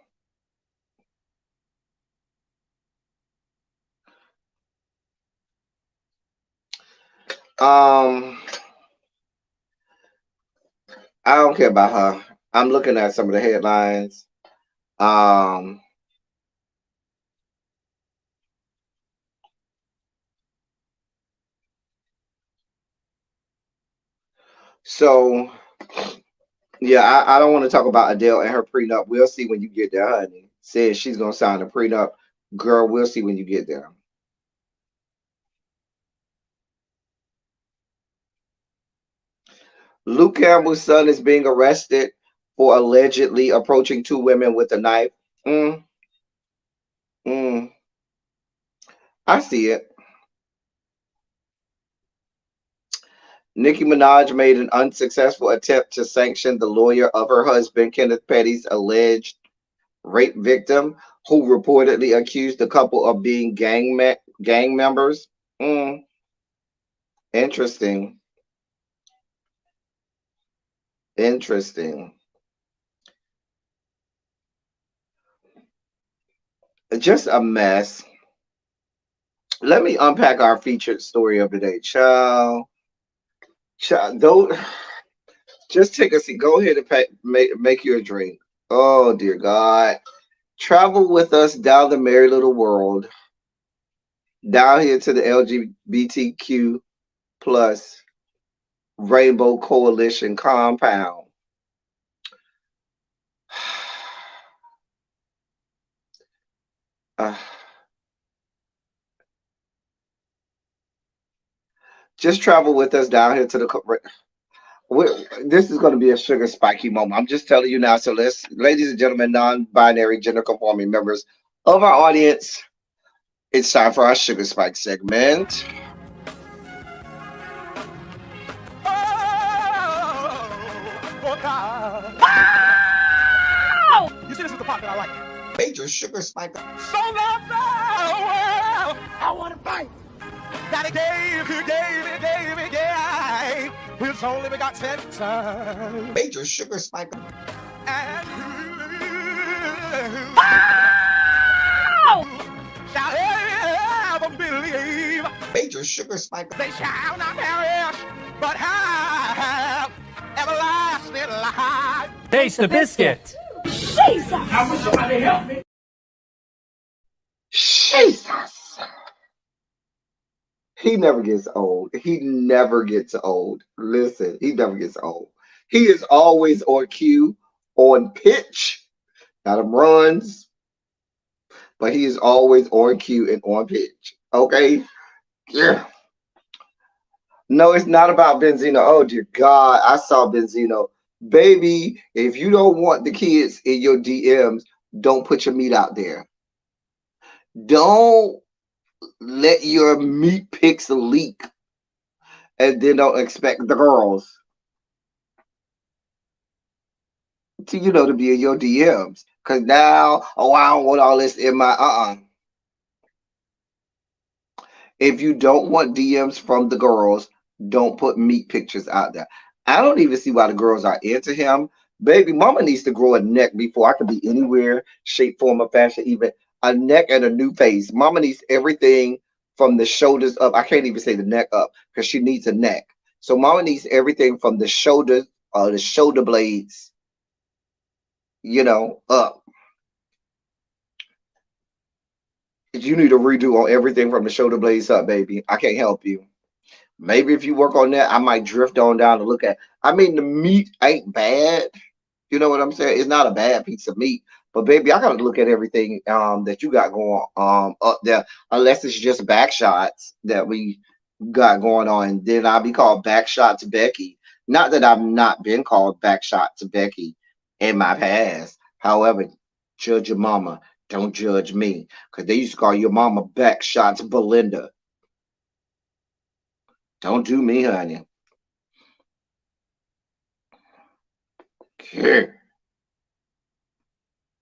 Um, I don't care about her. I'm looking at some of the headlines. Um, so yeah, I don't want to talk about Adele and her prenup. We'll see when you get there, honey. Says she's gonna sign a prenup. Girl, we'll see when you get there. Luke Campbell's son is being arrested for allegedly approaching two women with a knife. Mm, mm, I see it. Nicki Minaj made an unsuccessful attempt to sanction the lawyer of her husband, Kenneth Petty's alleged rape victim, who reportedly accused the couple of being gang members. Mm, interesting. Interesting. Just a mess. Let me unpack our featured story of the day. Child, don't just take a seat. Go ahead and make you a drink. Oh dear God. Travel with us down the merry little world, down here to the LGBTQ plus Rainbow Coalition compound. Uh, just travel with us down here to the. This is going to be a sugar spiky moment. I'm just telling you now. So let's, ladies and gentlemen, non-binary, gender-conforming members of our audience, it's time for our sugar spike segment. Oh, God. You see, this is the part that I like. Major sugar spike. So loved the world. I want to fight. That he gave his only begotten son. Major sugar spike. And shall ever believe Major sugar spike. they shall not perish, but have everlasting life. Taste the biscuit. Jesus. He never gets old. He never gets old. Listen, he never gets old. He is always on cue, on pitch. Got him runs, but he is always on cue and on pitch. Okay? Yeah. No, it's not about Benzino. Oh dear God, I saw Benzino. Baby, if you don't want the kids in your DMs, don't put your meat out there. Don't let your meat pics leak and then don't expect the girls to, to be in your DMs. Cause now, oh, I don't want all this in my If you don't want DMs from the girls, don't put meat pictures out there. I don't even see why the girls are into him. Baby, mama needs to grow a neck before I can be anywhere, shape, form, or fashion, even a neck and a new face. Mama needs everything from the shoulders up. I can't even say the neck up because she needs a neck. So mama needs everything from the shoulders, the shoulder blades, up. You need a redo on everything from the shoulder blades up, baby. I can't help you. Maybe if you work on that, I might drift on down to look at. I mean, the meat ain't bad. You know what I'm saying? It's not a bad piece of meat. But baby, I gotta look at everything that you got going up there. Unless it's just back shots that we got going on. Then I'll be called back shot to Becky. Not that I've not been called back shot to Becky in my past. However, judge your mama. Don't judge me. Because they used to call your mama back shots Belinda. Don't do me, honey. Here.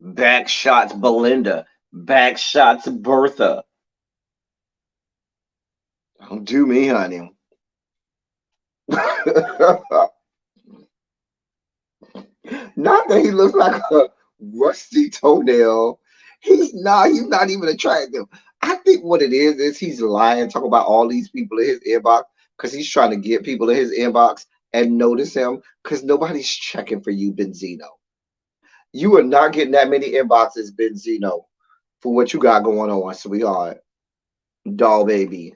Back shots Belinda. Back shots Bertha. Don't do me, honey. Not that he looks like a rusty toenail. He's not even attractive. I think what it is he's lying, talking about all these people in his inbox because he's trying to get people in his inbox and notice him because nobody's checking for you, Benzino. You are not getting that many inboxes, Benzino, for what you got going on, sweetheart. Doll baby,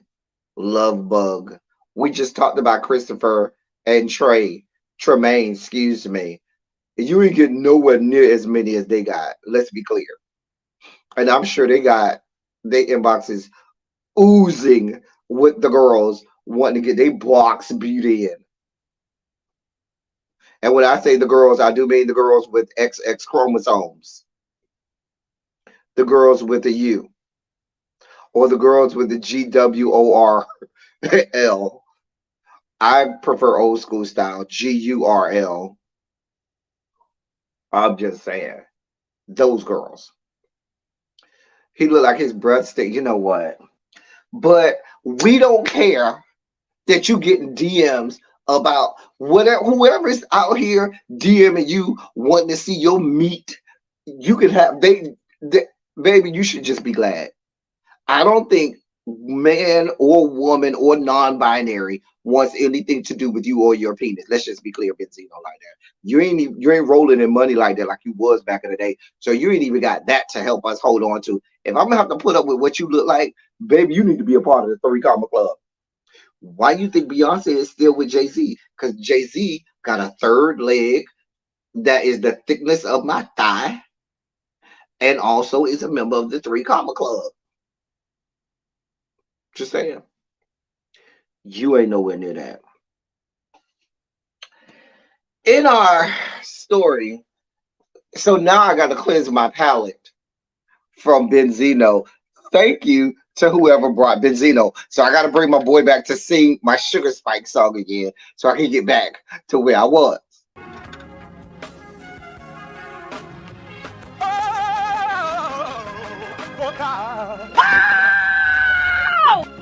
love bug. We just talked about Christopher and Tremaine, excuse me. You ain't getting nowhere near as many as they got. Let's be clear. And I'm sure they got their inboxes oozing with the girls wanting to get their blocks beauty in. And when I say the girls, I do mean the girls with XX chromosomes, the girls with the U, or the girls with the GWORL. I prefer old school style, GURL. I'm just saying, those girls. He looked like his breath stink. You know what? But we don't care that you getting DMs about whatever whoever's out here DMing you wanting to see your meat. You can have they baby. You should just be glad. I don't think man or woman or non-binary wants anything to do with you or your penis. Let's just be clear, Benzino, like that. You ain't rolling in money like that like you was back in the day. So you ain't even got that to help us hold on to. If I'm gonna have to put up with what you look like, baby, you need to be a part of the Three Comma Club. Why you think Beyonce is still with Jay-Z? Because Jay-Z got a third leg that is the thickness of my thigh and also is a member of the Three Comma Club. Just saying. You ain't nowhere near that. In our story, so now I got to cleanse my palate from Benzino. Thank you to whoever brought Benzino. So I got to bring my boy back to sing my Sugar Spike song again so I can get back to where I was. Oh, God.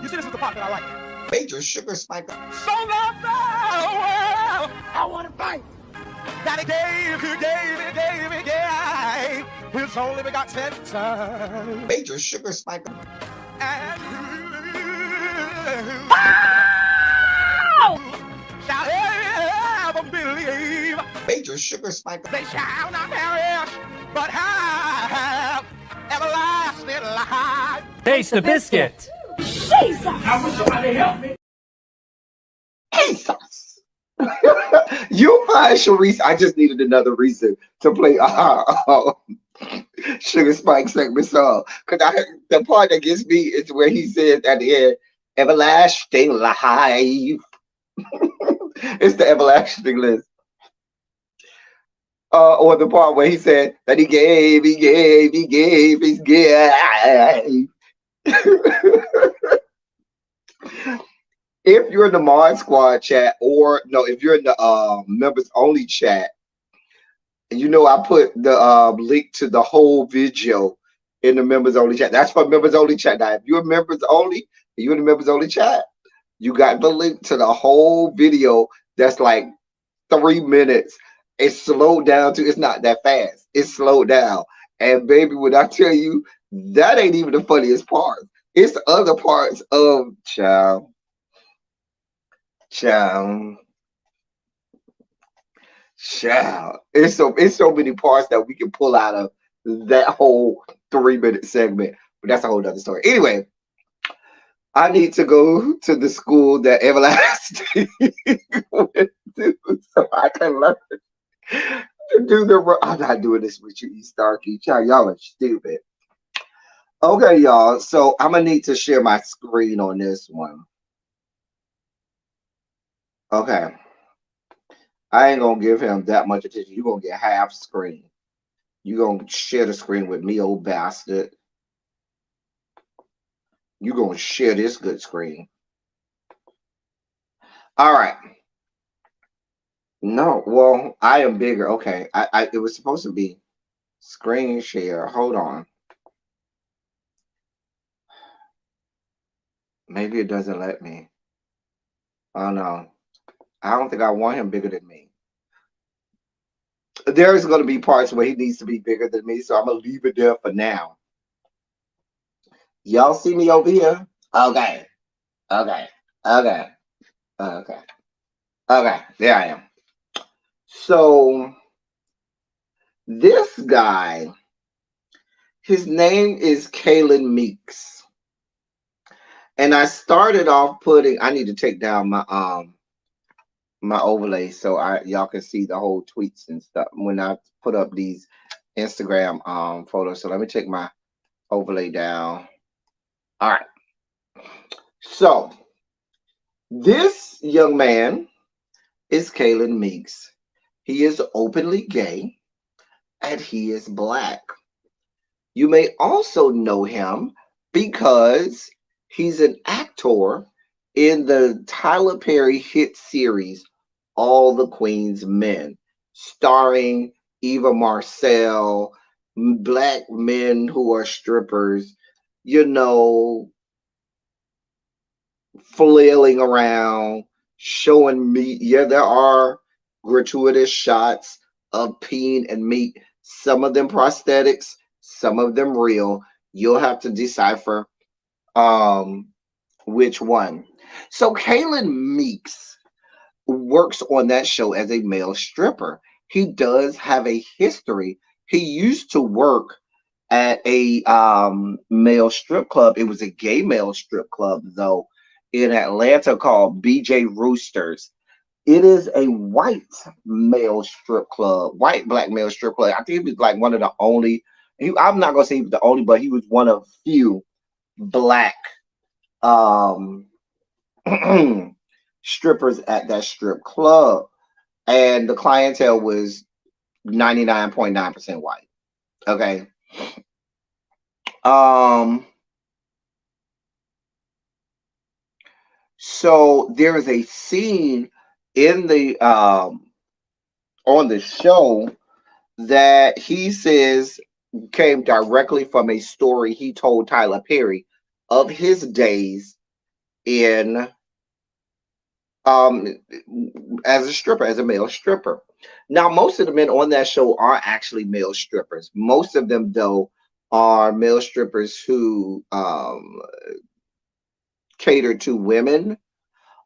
You see, this is the part that I like. Major Sugar Spike. So long now, I want to fight. That he gave his only begotten son. Major Sugar Spike. And shall ever believe Major Sugar Spike. they shall not perish, but have everlasting life. Taste the biscuit. Jesus. You find Sharice. I just needed another reason to play Sugar Spike segment song. Because the part that gets me is where he says at the end, everlasting life. It's the everlasting list. Or the part where he said that he gave his gift. If you're in the Mod Squad chat, or no, if you're in the members only chat, you know I put the link to the whole video in the members only chat. That's for members only chat. Now, if you're members only, you're in the members only chat, you got the link to the whole video. That's like 3 minutes. It's slowed down to, it's not that fast. It's slowed down. And baby, when I tell you, that ain't even the funniest part. It's the other parts of child. It's so many parts that we can pull out of that whole 3 minute segment. But that's a whole other story. Anyway, I need to go to the school that Everlasting went to so I can learn to do the. I'm not doing this with you, Starkey. Y'all are stupid. Okay, y'all. So I'm gonna need to share my screen on this one. Okay. I ain't gonna give him that much attention. You're gonna get half screen. You're gonna share the screen with me, old bastard. You're gonna share this good screen. All right. No, well, I am bigger. Okay. It was supposed to be screen share. Hold on. Maybe it doesn't let me. Oh no. I don't think I want him bigger than me. There's going to be parts where he needs to be bigger than me, so I'm gonna leave it there for now. Y'all see me over here? Okay, okay, okay, okay, okay. There I am. So this guy, his name is Kalen Meeks, and I started off putting. I need to take down my overlay so I y'all can see the whole tweets and stuff when I put up these Instagram photos. So let me take my overlay down. All right. So this young man is Kalen Meeks. He is openly gay and he is black. You may also know him because he's an actor in the Tyler Perry hit series All the Queen's Men, starring Eva Marcel, black men who are strippers, you know, flailing around, showing meat. Yeah, there are gratuitous shots of peen and meat. Some of them prosthetics, some of them real. You'll have to decipher um which one. So Kalen Meeks works on that show as a male stripper. He does have a history. He used to work at a male strip club. It was a gay male strip club though in Atlanta called BJ Roosters. It is a white male strip club, white black male strip club. I think he was like one of the only. I'm not gonna say he was the only, but he was one of few black um strippers at that strip club, and the clientele was 99.9% white. Okay. Um, so there is a scene in the on the show that he says came directly from a story he told Tyler Perry of his days in um as a stripper, as a male stripper. Now, most of the men on that show are actually male strippers. Most of them, though, are male strippers who cater to women.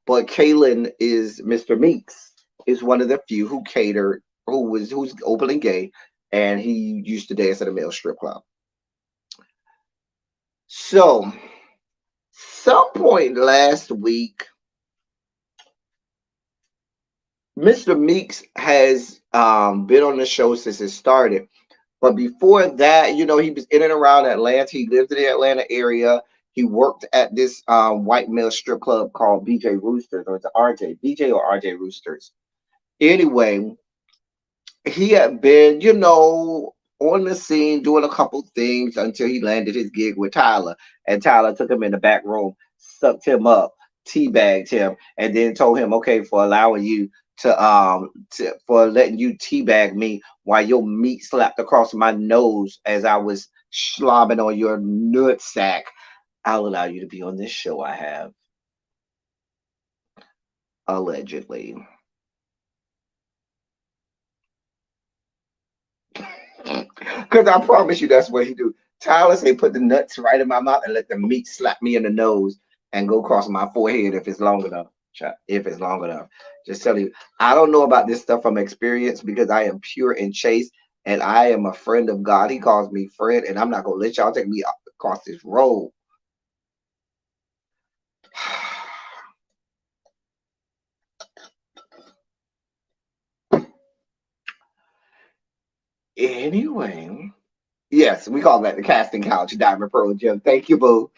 But Kalen is Mr. Meeks is one of the few who catered, who's openly gay, and he used to dance at a male strip club. So, some point last week, Mr. Meeks has been on the show since it started. But before that, you know, he was in and around Atlanta. He lived in the Atlanta area. He worked at this white male strip club called BJ Roosters, or it's RJ, BJ or RJ Roosters. Anyway, he had been, you know, on the scene doing a couple things until he landed his gig with Tyler. And Tyler took him in the back room, sucked him up, teabagged him, and then told him, okay, for allowing you for letting you teabag me while your meat slapped across my nose as I was slobbing on your nut sack, I'll allow you to be on this show I have. Allegedly. Because I promise you that's what he do. Tyler say put the nuts right in my mouth and let the meat slap me in the nose and go across my forehead if it's long enough. If it's long enough. Just tell you, I don't know about this stuff from experience because I am pure and chaste and I am a friend of God. He calls me friend, and I'm not gonna let y'all take me across this road. Anyway, yes, we call that the casting couch, Diamond Pearl Gym. Thank you, boo.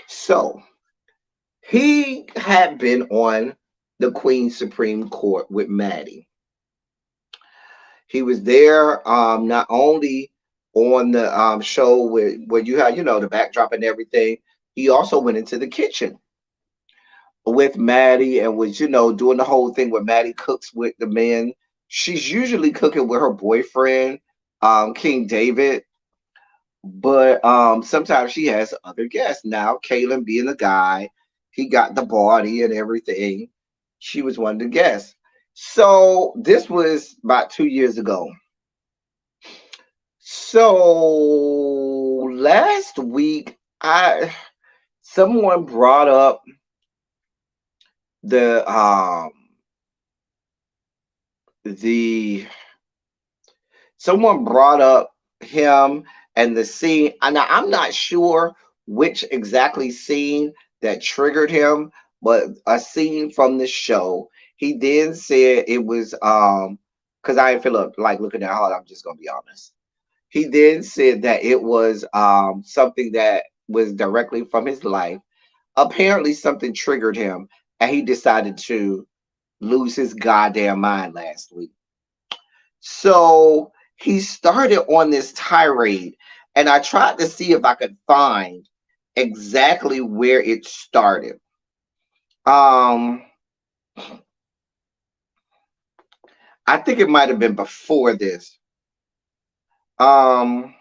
So he had been on the Queen's Supreme Court with Maddie. He was there not only on the show where you had, you know, the backdrop and everything. He also went into the kitchen with Maddie and was, you know, doing the whole thing where Maddie cooks with the men. She's usually cooking with her boyfriend, King David, but sometimes she has other guests. Now, Kalen being the guy, he got the body and everything. She was one of the guests. So this was about 2 years ago. So last week, I someone brought up the the someone brought up him and the scene, and I'm not sure which exactly scene that triggered him, but a scene from the show. He then said it was because I didn't feel like looking at hard. I'm just gonna be honest. He then said that it was something that was directly from his life. Apparently, something triggered him, and he decided to lose his goddamn mind last week. So he started on this tirade, and I tried to see if I could find exactly where it started. Um, I think it might have been before this. Um,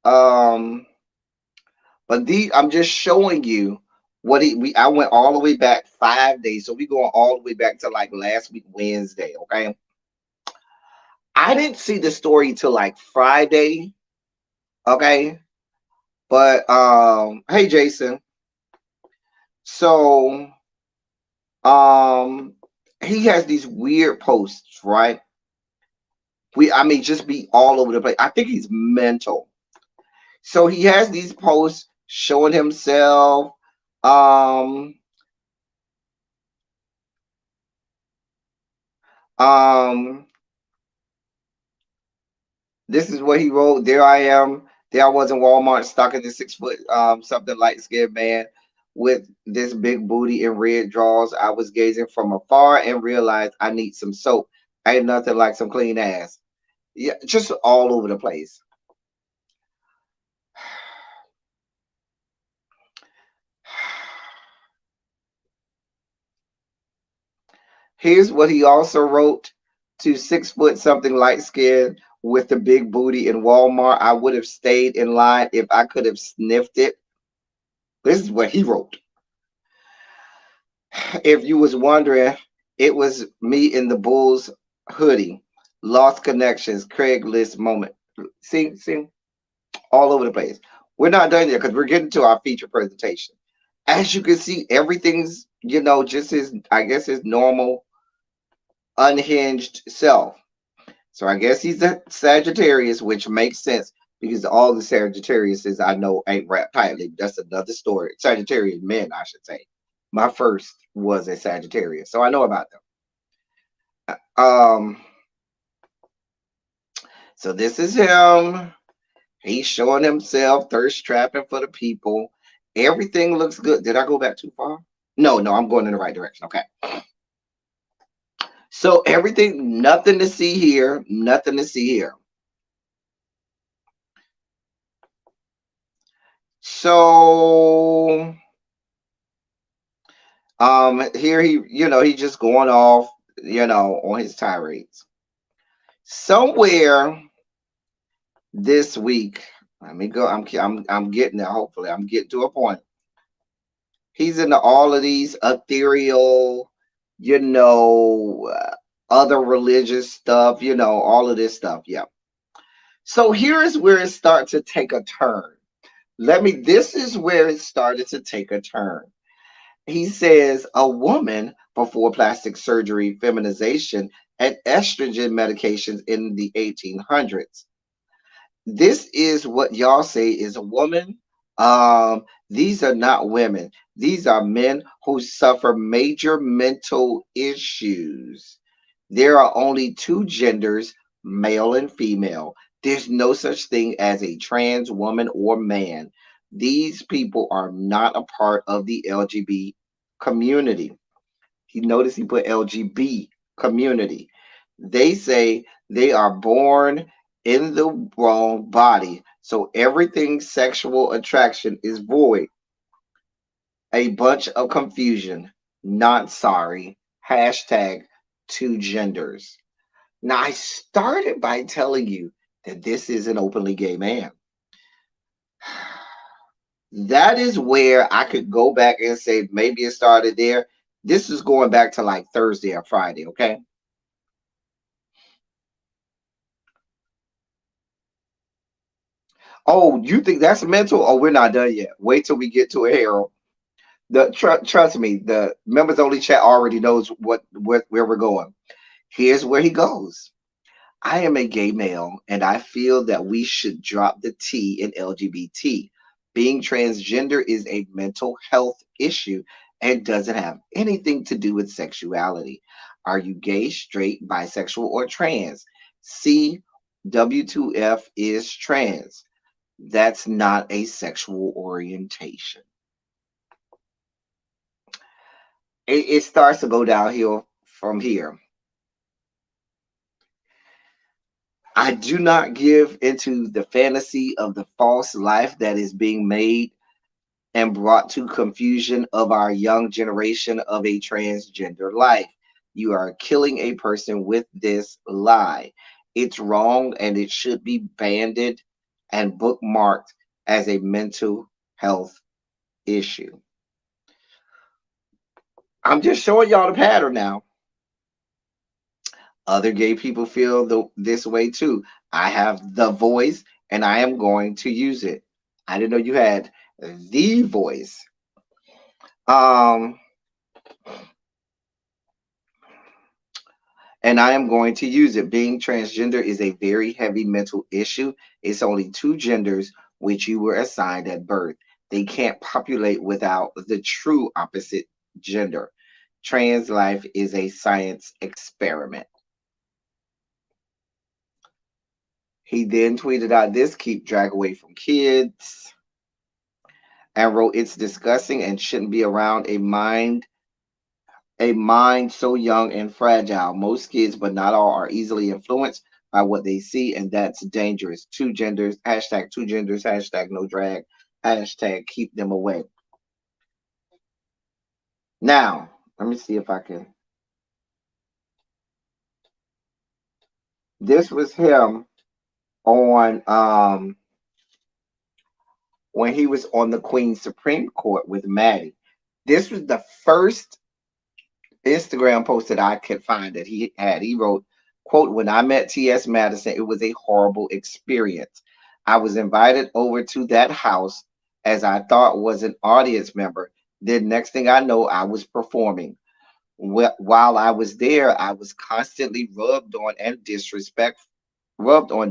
um, but I'm just showing you what I went all the way back 5 days, so we going all the way back to like last week Wednesday. Okay, I didn't see the story till like Friday. Okay, but hey Jason. So um he has these weird posts, right? I mean just be all over the place. I think he's mental. So he has these posts showing himself um um this is what he wrote. There I am. There I was in Walmart stalking this 6 foot something light skinned man with this big booty and red drawers. I was gazing from afar and realized I need some soap. Ain't nothing like some clean ass. Yeah, just all over the place. Here's what he also wrote to 6 foot something light skinned with the big booty in Walmart. I would have stayed in line if I could have sniffed it. This is what he wrote. If you was wondering, it was me in the Bulls hoodie. Lost connections, Craigslist moment. See, all over the place. We're not done yet because we're getting to our feature presentation. As you can see, everything's just his, I guess, his normal unhinged self. So I guess he's a Sagittarius, which makes sense because all the Sagittariuses I know ain't wrapped tightly. That's another story. Sagittarius men, I should say. My first was a Sagittarius, so I know about them. So this is him. He's showing himself, thirst trapping for the people. Everything looks good. Did I go back too far? No, I'm going in the right direction. Okay. So everything, nothing to see here, nothing to see here. So here he's just going off, on his tirades. Somewhere this week, let me go. I'm getting there. Hopefully, I'm getting to a point. He's into all of these ethereal, other religious stuff, all of this stuff. Yeah. So here is where it starts to take a turn. This is where it started to take a turn. He says a woman before plastic surgery, feminization, and estrogen medications in the 1800s. This is what y'all say is a woman. These are not women. These are men who suffer major mental issues. There are only two genders, male and female. There's no such thing as a trans woman or man. These people are not a part of the LGBT community. He noticed he put LGBT community. They say they are born in the wrong body. So everything sexual attraction is void. A bunch of confusion. Not sorry. Hashtag two genders. Now, I started by telling you that this is an openly gay man. That is where I could go back and say maybe it started there. This is going back to like Thursday or Friday, okay? Oh, you think that's mental? Oh, we're not done yet. Wait till we get to it, Harold. Trust me, the members only chat already knows what where we're going. Here's where he goes. I am a gay male, and I feel that we should drop the T in LGBT. Being transgender is a mental health issue and doesn't have anything to do with sexuality. Are you gay, straight, bisexual, or trans? C, W2F is trans. That's not a sexual orientation. It starts to go downhill from here. I do not give into the fantasy of the false life that is being made and brought to confusion of our young generation of a transgender life. You are killing a person with this lie. It's wrong and it should be banded and bookmarked as a mental health issue. I'm just showing y'all the pattern now. Other gay people feel this way too. I have the voice and I am going to use it. I didn't know you had the voice. Um, and I am going to use it. Being transgender is a very heavy mental issue. It's only two genders which you were assigned at birth. They can't populate without the true opposite gender. Trans life is a science experiment. He then tweeted out this: keep drag away from kids, and wrote, it's disgusting and shouldn't be around a mind so young and fragile. Most kids, but not all, are easily influenced by what they see, and that's dangerous. Two genders, hashtag two genders, hashtag no drag, hashtag keep them away. Now, let me see if I can. This was him on when he was on the Queen's Supreme Court with Maddie. This was the first Instagram post that I could find that he had. He wrote, quote, when I met T.S. Madison, it was a horrible experience. I was invited over to that house as I thought was an audience member. Then next thing I know, I was performing. While I was there, I was constantly rubbed on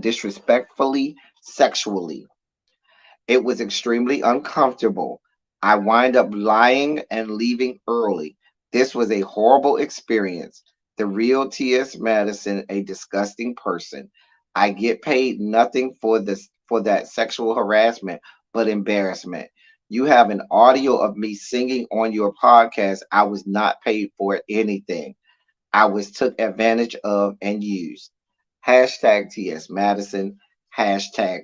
disrespectfully sexually. It was extremely uncomfortable. I wind up lying and leaving early. This was a horrible experience. The real T.S. Madison, a disgusting person. I get paid nothing for that sexual harassment, but embarrassment. You have an audio of me singing on your podcast. I was not paid for anything. I was took advantage of and used. Hashtag T.S. Madison. Hashtag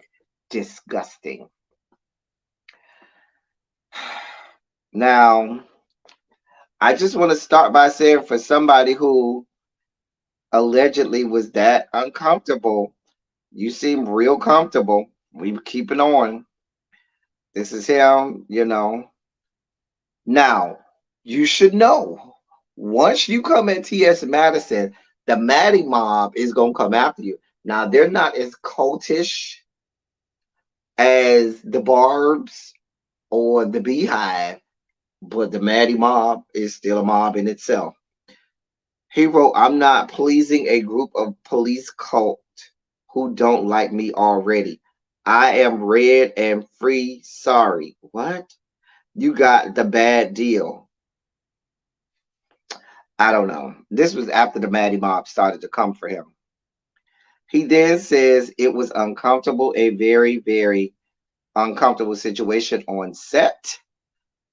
disgusting. Now, I just want to start by saying for somebody who allegedly was that uncomfortable, you seem real comfortable. We keep it on. This is him. Now, you should know once you come at T.S. Madison, the Maddie mob is going to come after you. Now, they're not as cultish as the Barbs or the Beehive, but the Maddie mob is still a mob in itself. He wrote, I'm not pleasing a group of police cult who don't like me already. I am red and free. Sorry. What? You got the bad deal. I don't know. This was after the Maddie mob started to come for him. He then says it was uncomfortable, a very, very uncomfortable situation on set.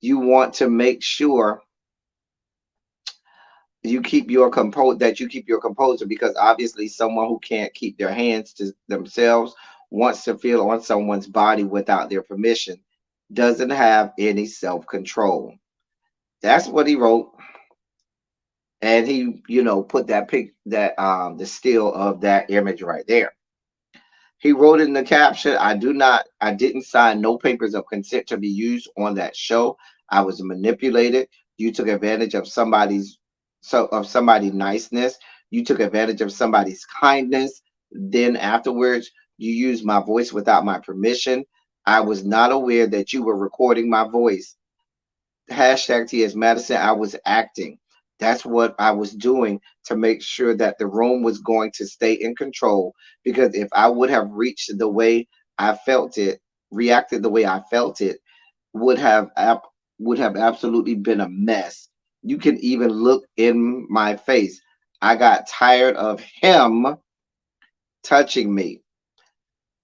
You want to make sure you keep your composure, because obviously someone who can't keep their hands to themselves wants to feel on someone's body without their permission, doesn't have any self-control. That's what he wrote. And he put the still of that image right there. He wrote in the caption, I didn't sign no papers of consent to be used on that show. I was manipulated. You took advantage of somebody's niceness. You took advantage of somebody's kindness. Then afterwards, you used my voice without my permission. I was not aware that you were recording my voice. Hashtag TS Madison. I was acting. That's what I was doing to make sure that the room was going to stay in control. Because if I would have reached the way I felt it, reacted the way I felt it, would have would have absolutely been a mess. You can even look in my face. I got tired of him touching me.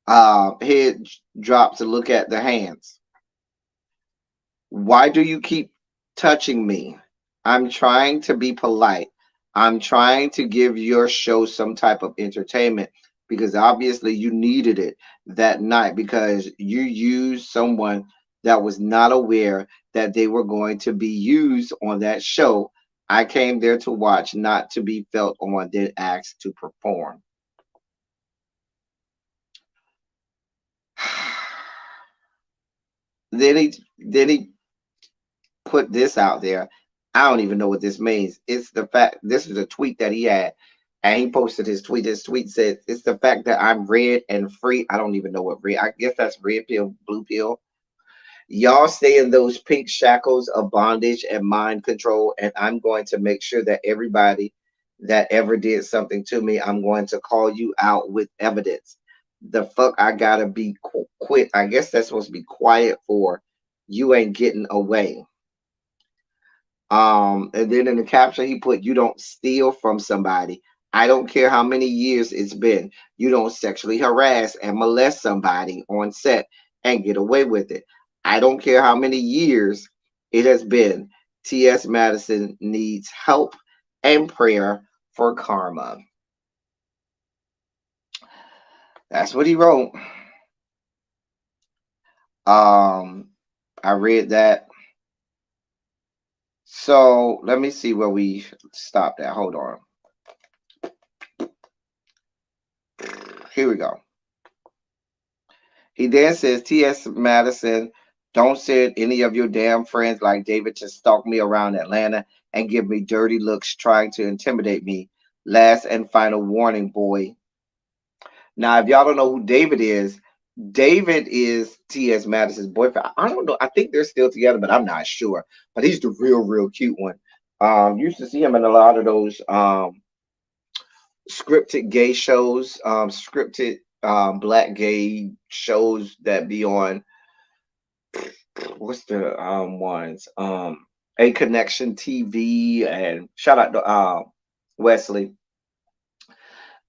Head drops to look at the hands. Why do you keep touching me? I'm trying to be polite. I'm trying to give your show some type of entertainment because obviously you needed it that night because you used someone that was not aware that they were going to be used on that show. I came there to watch, not to be felt on, then asked to perform. Then he put this out there. I don't even know what this means. It's the fact this is a tweet that he had, and he posted his tweet. His tweet said, "It's the fact that I'm red and free." I don't even know what red. I guess that's red pill, blue pill. Y'all stay in those pink shackles of bondage and mind control, and I'm going to make sure that everybody that ever did something to me, I'm going to call you out with evidence. The fuck I gotta be quit. I guess that's supposed to be quiet for. You ain't getting away. And then in the caption, he put, "You don't steal from somebody. I don't care how many years it's been. You don't sexually harass and molest somebody on set and get away with it. I don't care how many years it has been. T.S. Madison needs help and prayer for karma." That's what he wrote. I read that. So let me see where we stopped at. Hold on. Here we go. He then says, "T.S. Madison, don't send any of your damn friends like David to stalk me around Atlanta and give me dirty looks trying to intimidate me. Last and final warning, boy." Now, if y'all don't know who David is T.S. Madison's boyfriend. I don't know. I think they're still together, but I'm not sure. But he's the real cute one. Used to see him in a lot of those scripted gay shows, scripted black gay shows that be on what's the ones? A Connection TV, and shout out to Wesley.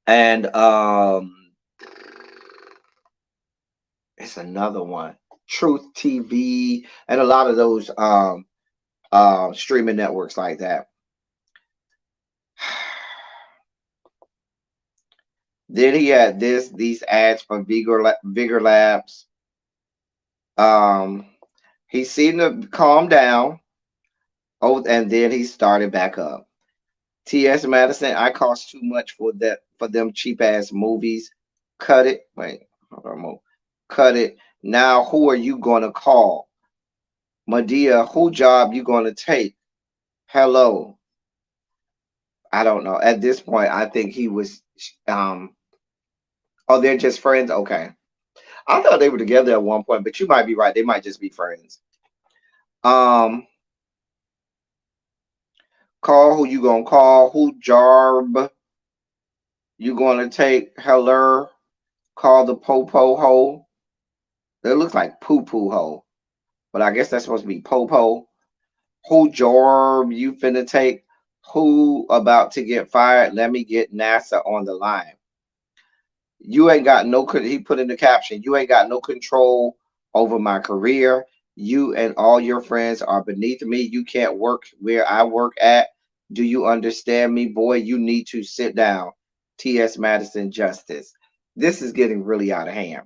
And it's another one. Truth TV and a lot of those streaming networks like that. Then he had these ads from Vigor Labs. He seemed to calm down. Oh, and then he started back up. T.S. Madison, I cost too much for them cheap ass movies. Cut it. Wait, hold on, cut it. Now who are you gonna call? Medea, who job you gonna take? Hello. I don't know. At this point, I think he was oh, they're just friends? Okay. I thought they were together at one point, but you might be right. They might just be friends. Um, call who you gonna call? Who job you gonna take? Hello. Call the popo hole. It looks like poo poo hole, but I guess that's supposed to be popo. Who job you finna take? Who about to get fired? Let me get NASA on the line. You ain't got no. He put in the caption. You ain't got no control over my career. You and all your friends are beneath me. You can't work where I work at. Do you understand me, boy? You need to sit down. T.S. Madison Justice. This is getting really out of hand.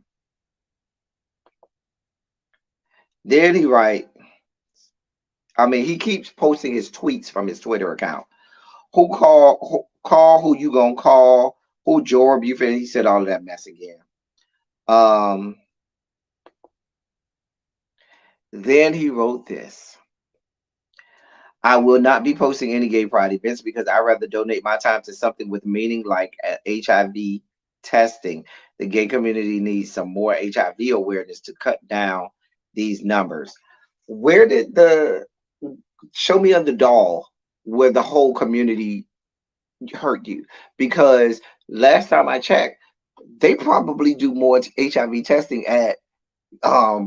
Then he write, I mean, he keeps posting his tweets from his Twitter account. Call who you gonna call? Who Jorb you finna? He said all of that mess again. Um, then he wrote this. I will not be posting any gay pride events because I'd rather donate my time to something with meaning like HIV testing. The gay community needs some more HIV awareness to cut down these numbers. Where did the show me on the doll where the whole community hurt you? Because last time I checked, they probably do more HIV testing at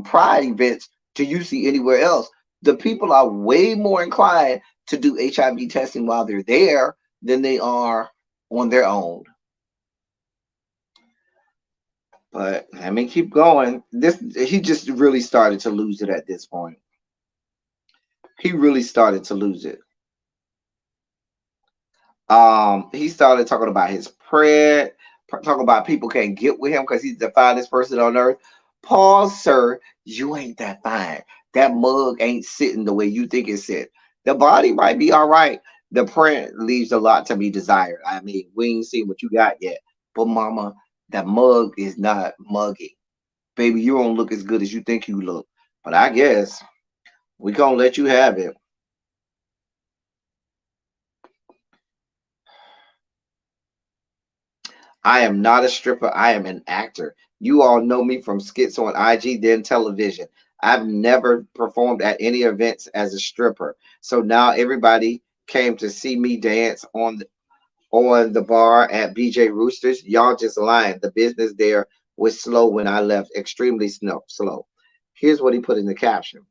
pride events do you see anywhere else. The people are way more inclined to do HIV testing while they're there than they are on their own. But let me keep going. This he just really started to lose it at this point. He really started to lose it. He started talking about his prayer, talking about people can't get with him because he's the finest person on earth. Pause, sir. You ain't that fine. That mug ain't sitting the way you think it's sit. The body might be all right. The print leaves a lot to be desired. I mean, we ain't seen what you got yet. But mama, that mug is not muggy. Baby, you don't look as good as you think you look. But I guess we gonna let you have it. I am not a stripper. I am an actor. You all know me from skits on IG, then television. I've never performed at any events as a stripper. So now everybody came to see me dance on the bar at BJ Roosters. Y'all just lying. The business there was slow when I left, extremely slow. Here's what he put in the caption.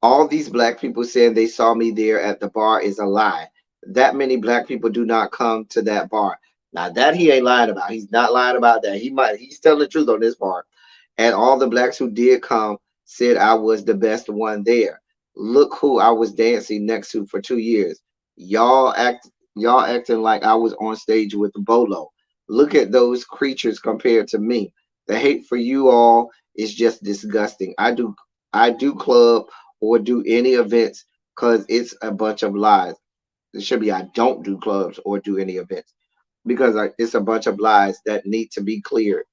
All these black people saying they saw me there at the bar is a lie. That many black people do not come to that bar. Now that he ain't lying about. He's not lying about that. He's telling the truth on this part. And all the blacks who did come said I was the best one there. Look who I was dancing next to for 2 years. Y'all acting like I was on stage with Bolo. Look at those creatures compared to me. The hate for you all is just disgusting. I do club or do any events because it's a bunch of lies. It should be I don't do clubs or do any events because it's a bunch of lies that need to be cleared.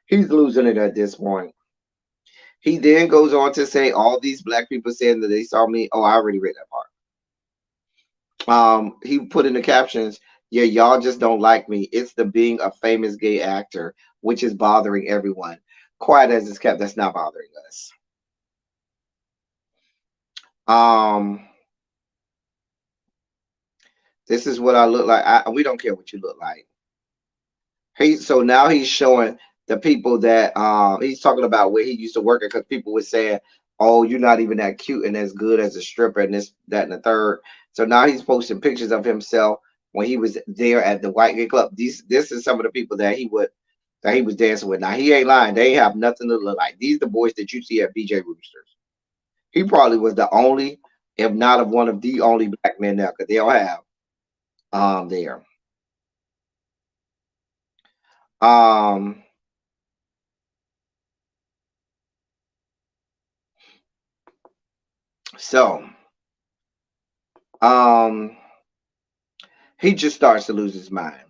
He's losing it at this point. He then goes on to say all these black people saying that they saw me. Oh, I already read that part. He put in the captions, yeah, y'all just don't like me. It's the being a famous gay actor, which is bothering everyone. Quiet as it's kept, that's not bothering us. Um, this is what I look like. We don't care what you look like. So now he's showing the people that he's talking about where he used to work at because people were saying, "Oh, you're not even that cute and as good as a stripper," and this, that, and the third. So now he's posting pictures of himself when he was there at the White Gay Club. This is some of the people that he was dancing with. Now he ain't lying; they have nothing to look like. These the boys that you see at BJ Roosters. He probably was the only, if not of one of the only black men there, because they all have there. Um, so um he just starts to lose his mind.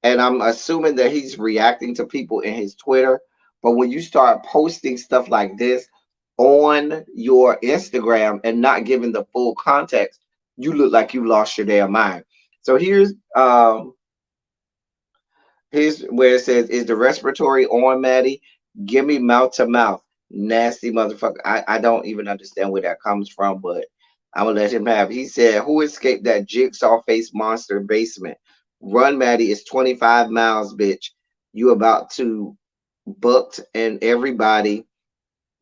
And I'm assuming that he's reacting to people in his Twitter. But when you start posting stuff like this on your Instagram and not giving the full context, you look like you lost your damn mind. So here's where it says, is the respiratory on, Maddie? Give me mouth to mouth. Nasty motherfucker. I don't even understand where that comes from, but I'm gonna let him have. He said, who escaped that jigsaw face monster basement? Run, Maddie. It's 25 miles, bitch. You about to booked and everybody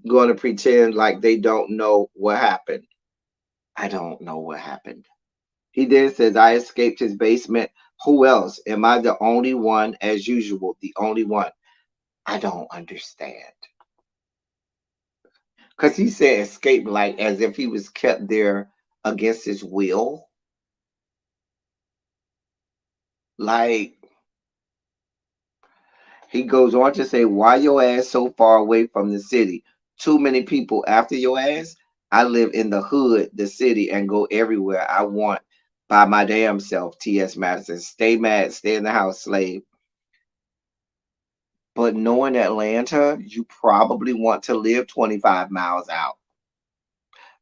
gonna pretend like they don't know what happened. I don't know what happened. He then says, I escaped his basement. Who else? Am I the only one as usual? The only one. I don't understand. Because he said escape like as if he was kept there against his will. Like he goes on to say, why your ass so far away from the city? Too many people after your ass. I live in the hood, the city, and go everywhere I want by my damn self. T.S. Madison. Stay mad, stay in the house, slave. But knowing Atlanta, you probably want to live 25 miles out.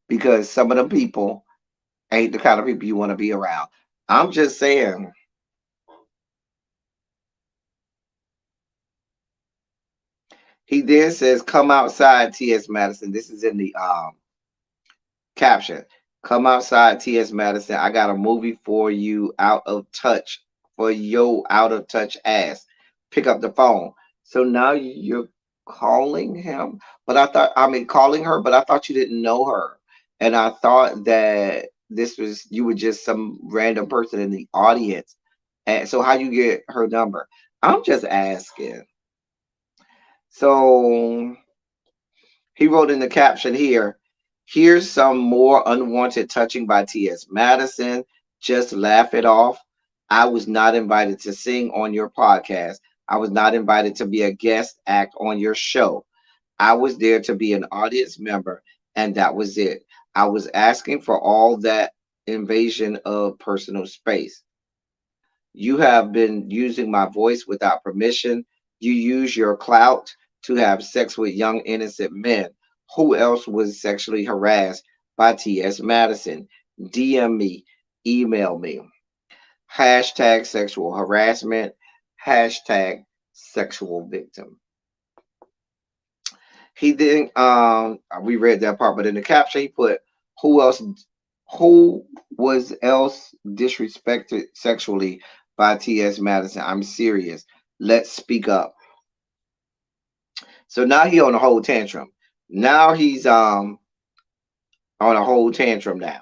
because some of them people ain't the kind of people you want to be around. I'm just saying. He then says, "Come outside, T.S. Madison." This is in the caption. "Come outside, T.S. Madison. I got a movie for you out of touch, for yo out of touch ass. Pick up the phone." So now you're calling him, but I mean, calling her, but I thought you didn't know her. And I thought that you were just some random person in the audience. And so how you get her number? I'm just asking. So he wrote in the caption here, "Here's some more unwanted touching by T.S. Madison. Just laugh it off. I was not invited to sing on your podcast. I was not invited to be a guest act on your show. I was there to be an audience member, and that was it. I was asking for all that invasion of personal space. You have been using my voice without permission. You use your clout to have sex with young innocent men. Who else was sexually harassed by T.S. Madison? DM me, email me. Hashtag sexual harassment. Hashtag sexual victim." He didn't we read that part, but in the caption he put, who was else disrespected sexually by T.S. Madison? I'm serious. Let's speak up. So now he on a whole tantrum. Now he's on a whole tantrum now.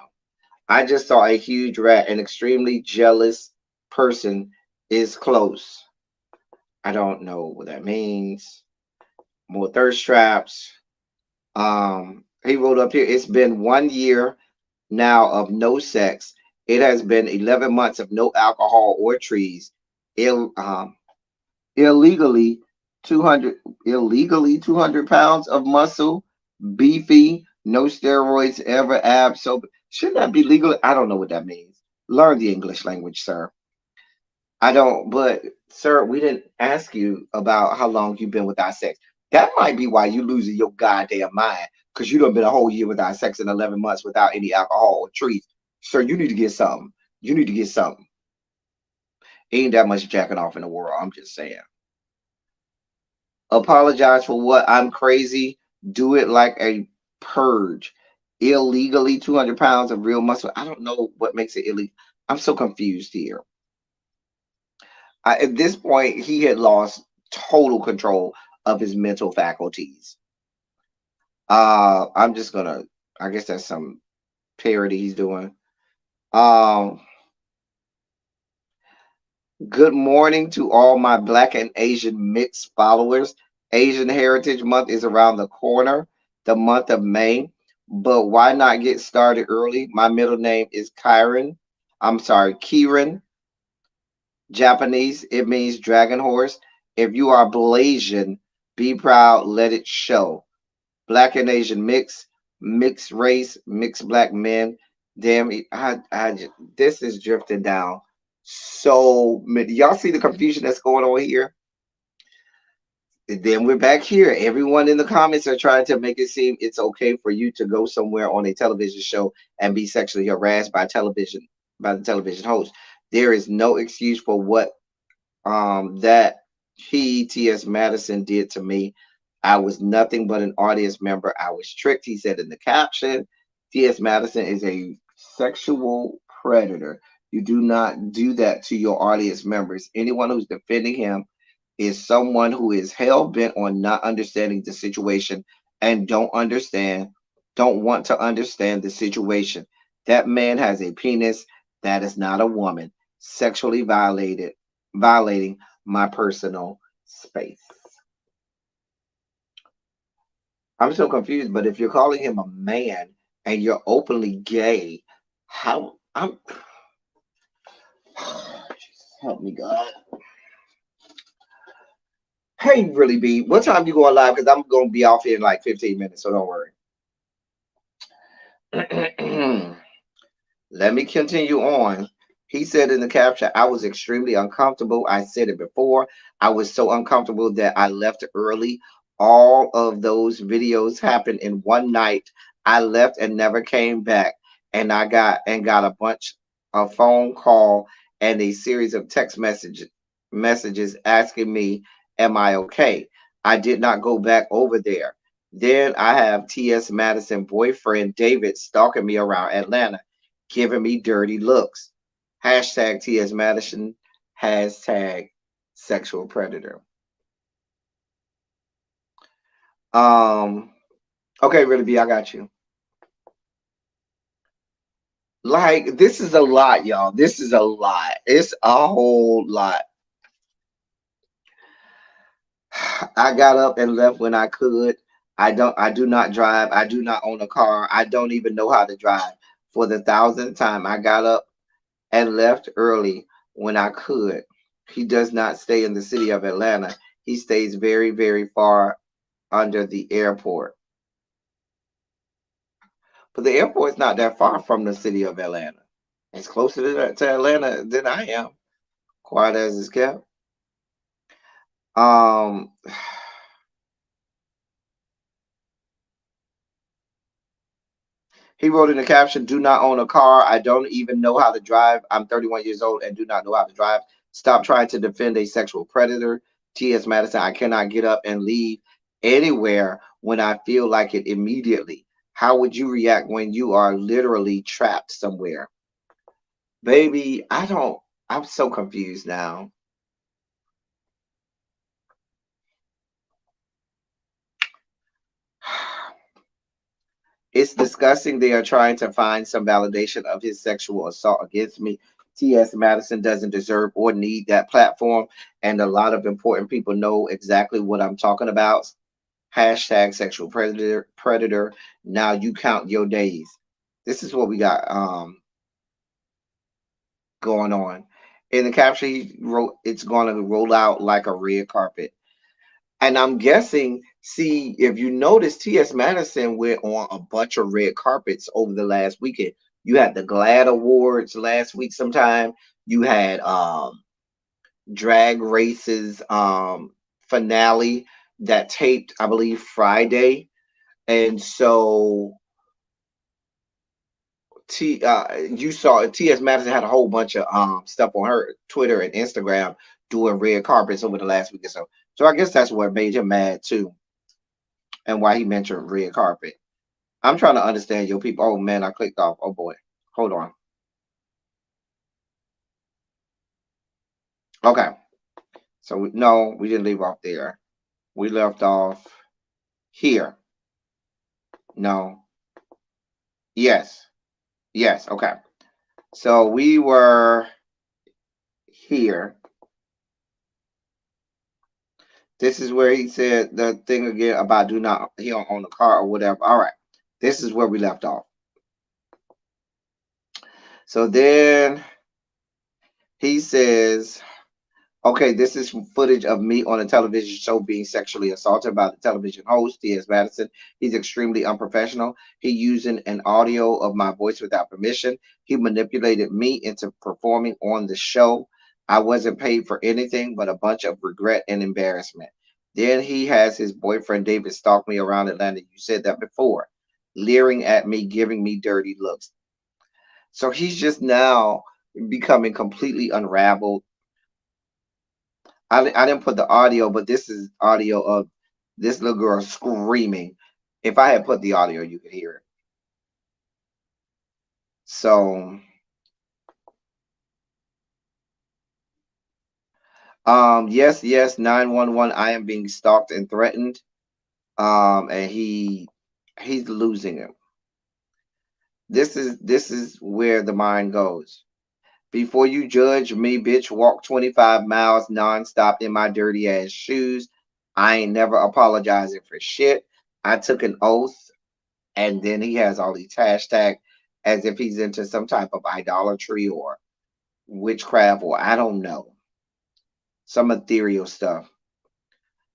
I just saw a huge rat. An extremely jealous person is close. I don't know what that means. More thirst traps. He wrote up here, "It's been 1 year now of no sex. It has been 11 months of no alcohol or trees. Ill, illegally 200 pounds of muscle, beefy, no steroids ever, abs. So shouldn't that be legal? I don't know what that means. Learn the English language, sir. I don't, but sir, we didn't ask you about how long you've been without sex. That might be why you losing your goddamn mind, because you done been a whole year without sex in 11 months without any alcohol or treats. Sir, you need to get something. You need to get something. Ain't that much jacking off in the world. I'm just saying. Apologize for what? I'm crazy. Do it like a purge. Illegally 200 pounds of real muscle. I don't know what makes it illegal. I'm so confused here. At this point, he had lost total control of his mental faculties. I'm just gonna. I guess that's some parody he's doing. Um, Good morning to all my Black and Asian mixed followers. Asian Heritage Month is around the corner, the month of May. But why not get started early? My middle name is Kyron. I'm sorry, Kieran. Japanese, it means dragon horse. If you are Blasian, be proud, let it show. Black and Asian mix, mixed race, mixed black men. Damn, this is drifting down so many. Y'all see the confusion that's going on here? And then we're back here. Everyone in the comments are trying to make it seem it's okay for you to go somewhere on a television show and be sexually harassed by the television host. There is no excuse for what that T.S. Madison did to me. I was nothing but an audience member. I was tricked, he said in the caption. T.S. Madison is a sexual predator. You do not do that to your audience members. Anyone who's defending him is someone who is hell bent on not understanding the situation and don't want to understand the situation. That man has a penis. That is not a woman. Sexually violating my personal space. I'm so confused, but if you're calling him a man and you're openly gay, how I'm help me God. Hey, really be what time you going live? Because I'm gonna be off here in like 15 minutes, so don't worry. Let me continue on. He said in the caption, I was extremely uncomfortable. I said it before. I was so uncomfortable that I left early. All of those videos happened in one night. I left and never came back, and I got a bunch of phone call and a series of text messages asking me, "Am I okay?" I did not go back over there. Then I have T.S. Madison boyfriend David stalking me around Atlanta, giving me dirty looks. Hashtag T.S. Madison. Hashtag sexual predator. Um. Okay, really, B, I got you. Like, this is a lot, y'all. This is a lot. It's a whole lot. I got up and left when I could. I do not drive. I do not own a car. I don't even know how to drive. For the thousandth time, I got up and left early when I could. He does not stay in the city of Atlanta. He stays very, very far under the airport. But the airport's not that far from the city of Atlanta. It's closer to Atlanta than I am, quiet as it's kept. Um, he wrote in the caption, "Do not own a car. I don't even know how to drive. I'm 31 years old and do not know how to drive. Stop trying to defend a sexual predator. T.S. Madison, I cannot get up and leave anywhere when I feel like it immediately. How would you react when you are literally trapped somewhere?" Baby, I'm so confused now. It's disgusting they are trying to find some validation of his sexual assault against me. T.S. Madison doesn't deserve or need that platform, and a lot of important people know exactly what I'm talking about. Hashtag sexual predator. Now you count your days. This is what we got going on. In the caption, he wrote, "It's going to roll out like a red carpet." And I'm guessing, see, if you notice, T.S. Madison went on a bunch of red carpets over the last weekend. You had the GLAAD Awards last week sometime. You had Drag Races finale that taped, I believe, Friday. And so you saw T.S. Madison had a whole bunch of stuff on her Twitter and Instagram doing red carpets over the last week or so. So I guess that's what made him mad too, and why he mentioned red carpet. I'm trying to understand your people. Oh man, I clicked off. Oh boy. Hold on. Okay. So no, we didn't leave off there. We left off here. No. Yes. Yes. Okay. So we were here. This is where he said the thing again about do not he don't own the car or whatever. All right. This is where we left off. So then he says, okay, this is footage of me on a television show being sexually assaulted by the television host, T.S. Madison. He's extremely unprofessional. He using an audio of my voice without permission. He manipulated me into performing on the show. I wasn't paid for anything but a bunch of regret and embarrassment. Then he has his boyfriend David stalk me around Atlanta. You said that before. Leering at me, giving me dirty looks. So he's just now becoming completely unraveled. I didn't put the audio, but this is audio of this little girl screaming. If I had put the audio, you could hear it. So, yes, yes, 911. I am being stalked and threatened. And he's losing it. This is where the mind goes. Before you judge me, bitch, walk 25 miles nonstop in my dirty ass shoes. I ain't never apologizing for shit. I took an oath. And then he has all these hashtags as if he's into some type of idolatry or witchcraft or I don't know, some ethereal stuff.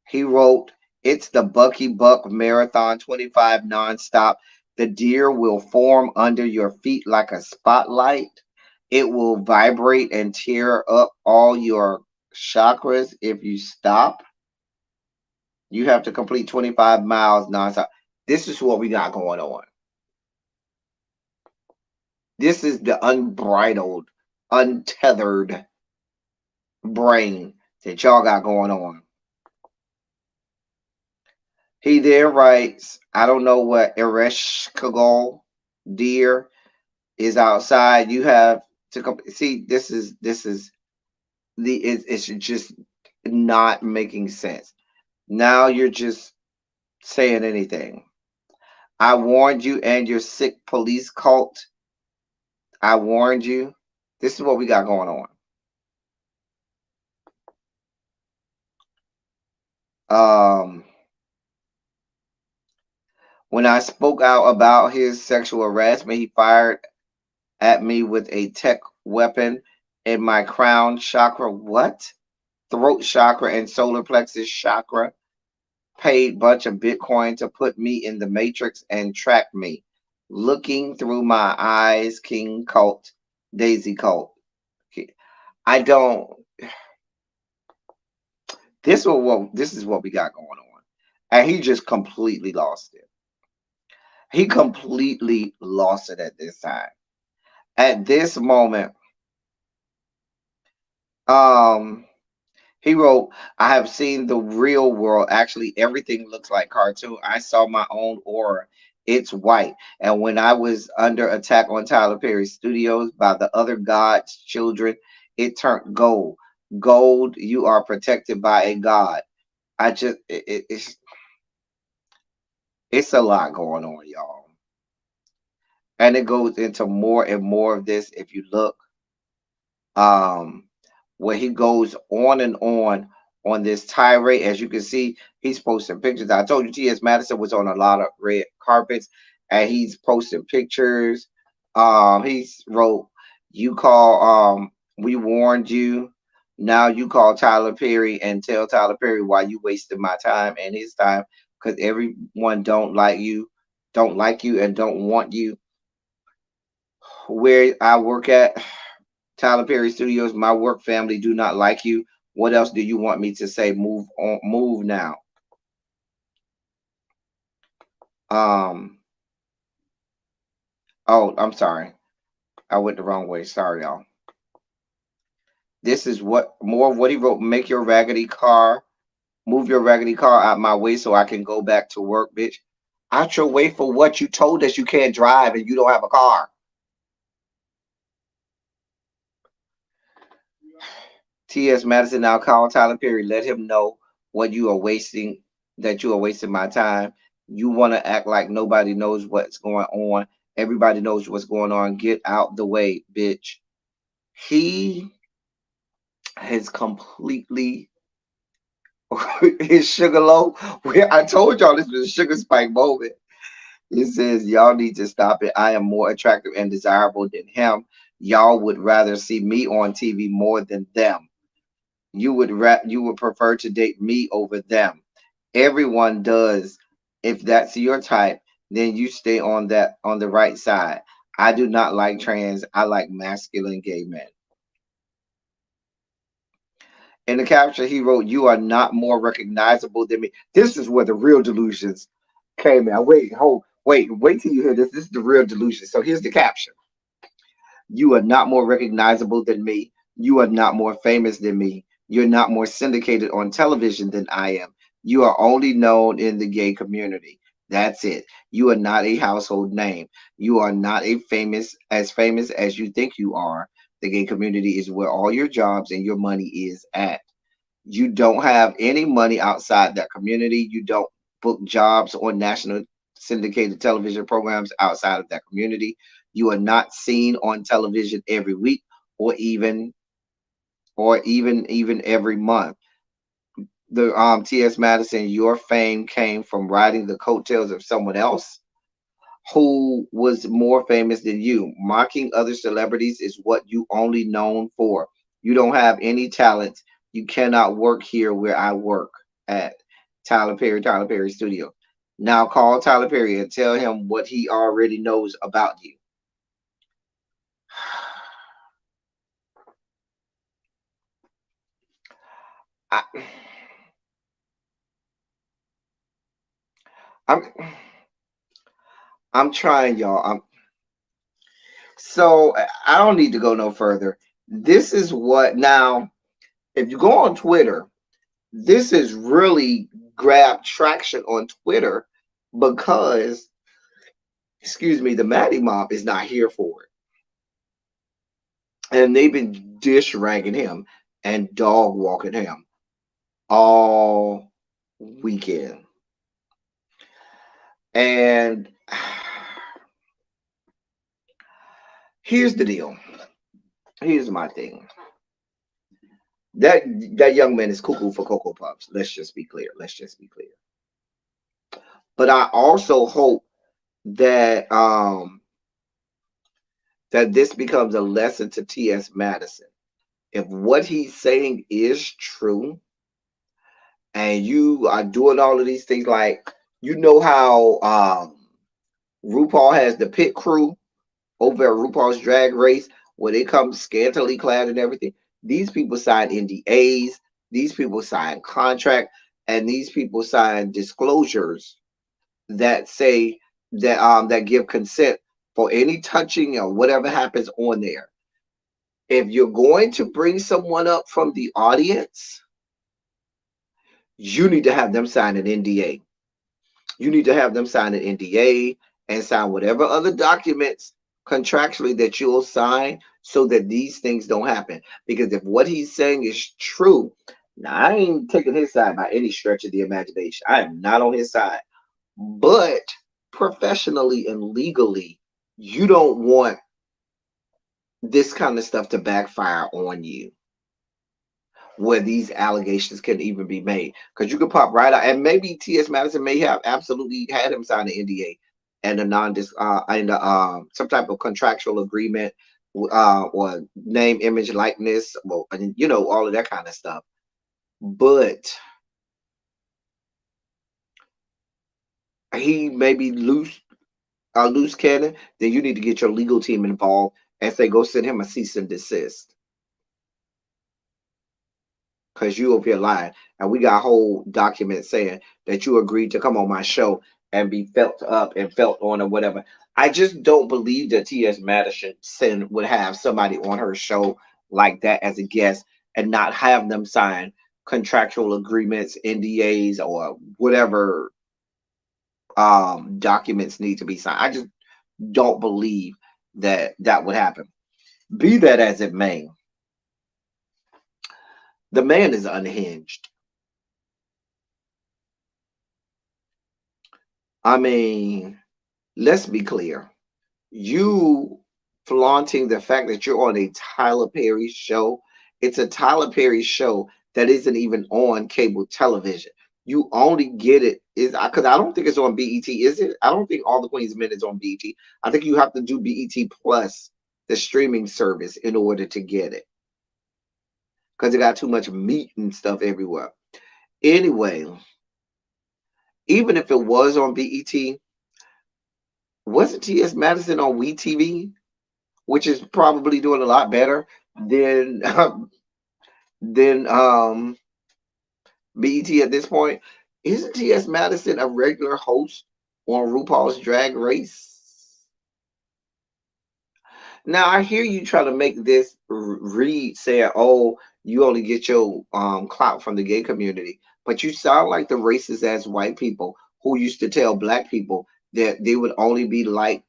He wrote, "It's the Bucky Buck Marathon 25 nonstop. The deer will form under your feet like a spotlight. It will vibrate and tear up all your chakras if you stop. You have to complete 25 miles nonstop." This is what we got going on. This is the unbridled, untethered brain that y'all got going on. He there writes, I don't know what Ereshkigal deer is outside. You have to come see this is it's just not making sense. Now you're just saying anything. I warned you and your sick police cult. I warned you. This is what we got going on. Um, when I spoke out about his sexual harassment, he fired at me with a tech weapon in my crown chakra. What? Throat chakra and solar plexus chakra. Paid bunch of Bitcoin to put me in the matrix and track me. Looking through my eyes, King Cult, Daisy Cult. I don't. This is what we got going on, and he just completely lost it. He completely lost it at this time. At this moment, um, he wrote, I have seen the real world. Actually, everything looks like cartoon. I saw my own aura. It's white. And when I was under attack on Tyler Perry Studios by the other God's children, it turned gold. Gold, you are protected by a God. I just, it's a lot going on, y'all. And it goes into more and more of this if you look. Um, where he goes on this tirade. As you can see, he's posting pictures. I told you T.S. Madison was on a lot of red carpets, and he's posting pictures. He's wrote, "You call. We warned you. Now you call Tyler Perry and tell Tyler Perry why you wasted my time and his time because everyone don't like you, and don't want you. Where I work at." Tyler Perry Studios, my work family do not like you. What else do you want me to say? Move on, move now. Um, oh, I'm sorry. I went the wrong way. Sorry, y'all. This is what more of what he wrote. Move your raggedy car out my way so I can go back to work, bitch. Out your way for what? You told us you can't drive and you don't have a car. T.S. Madison now call Tyler Perry. Let him know what you are wasting, that you are wasting my time. You want to act like nobody knows what's going on. Everybody knows what's going on. Get out the way, bitch. He has completely his sugar low. I told y'all this was a sugar spike moment. It says y'all need to stop it. I am more attractive and desirable than him. Y'all would rather see me on TV more than them. You would prefer to date me over them. Everyone does. If that's your type, then you stay on the right side. I do not like trans. I like masculine gay men. In the caption, he wrote, "You are not more recognizable than me." This is where the real delusions came in. Wait till you hear this. This is the real delusion. So here's the caption. You are not more recognizable than me. You are not more famous than me. You're not more syndicated on television than I am. You are only known in the gay community. That's it. You are not a household name. You are not famous as you think you are. The gay community is where all your jobs and your money is at. You don't have any money outside that community. You don't book jobs on national syndicated television programs outside of that community. You are not seen on television every week or even every month. The T.S. Madison, your fame came from riding the coattails of someone else who was more famous than you. Mocking other celebrities is what you only known for. You don't have any talent. You cannot work here where I work at Tyler Perry Studio. Now call Tyler Perry and tell him what he already knows about you. I, I'm I'm trying, y'all. So I don't need to go no further. This is what now, if you go on Twitter, this is really grabbed traction on Twitter because, excuse me, the Maddie Mob is not here for it. And they've been dish ragging him and dog walking him all weekend. And here's the deal. Here's my thing. That young man is cuckoo for Cocoa Puffs. Let's just be clear. Let's just be clear. But I also hope that that this becomes a lesson to T.S. Madison. If what he's saying is true, and you are doing all of these things, like you know how RuPaul has the pit crew over at RuPaul's Drag Race, where they come scantily clad and everything. These people sign NDAs, these people sign contract, and these people sign disclosures that say that give consent for any touching or whatever happens on there. If you're going to bring someone up from the audience, you need to have them sign an NDA. You need to have them sign an NDA and sign whatever other documents contractually that you'll sign so that these things don't happen. Because if what he's saying is true, now I ain't taking his side by any stretch of the imagination. I am not on his side. But professionally and legally, you don't want this kind of stuff to backfire on you, where these allegations can even be made, because you could pop right out, and maybe T.S. Madison may have absolutely had him sign an NDA and a some type of contractual agreement, or name, image, likeness, well, and all of that kind of stuff. But he may be loose cannon. Then you need to get your legal team involved and say, go send him a cease and desist. Because you over here lying. And we got a whole document saying that you agreed to come on my show and be felt up and felt on or whatever. I just don't believe that T.S. Madison would have somebody on her show like that as a guest and not have them sign contractual agreements, NDAs, or whatever documents need to be signed. I just don't believe that would happen. Be that as it may, the man is unhinged. I mean, let's be clear. You flaunting the fact that you're on a Tyler Perry show. It's a Tyler Perry show that isn't even on cable television. You only get it because I don't think it's on BET, is it? I don't think All the Queen's Men is on BET. I think you have to do BET plus the streaming service in order to get it, because it got too much meat and stuff everywhere. Anyway, even if it was on BET, wasn't T.S. Madison on WeTV, which is probably doing a lot better than BET at this point? Isn't T.S. Madison a regular host on RuPaul's Drag Race? Now I hear you try to make this read saying, "Oh, you only get your clout from the gay community," but you sound like the racist ass white people who used to tell black people that they would only be liked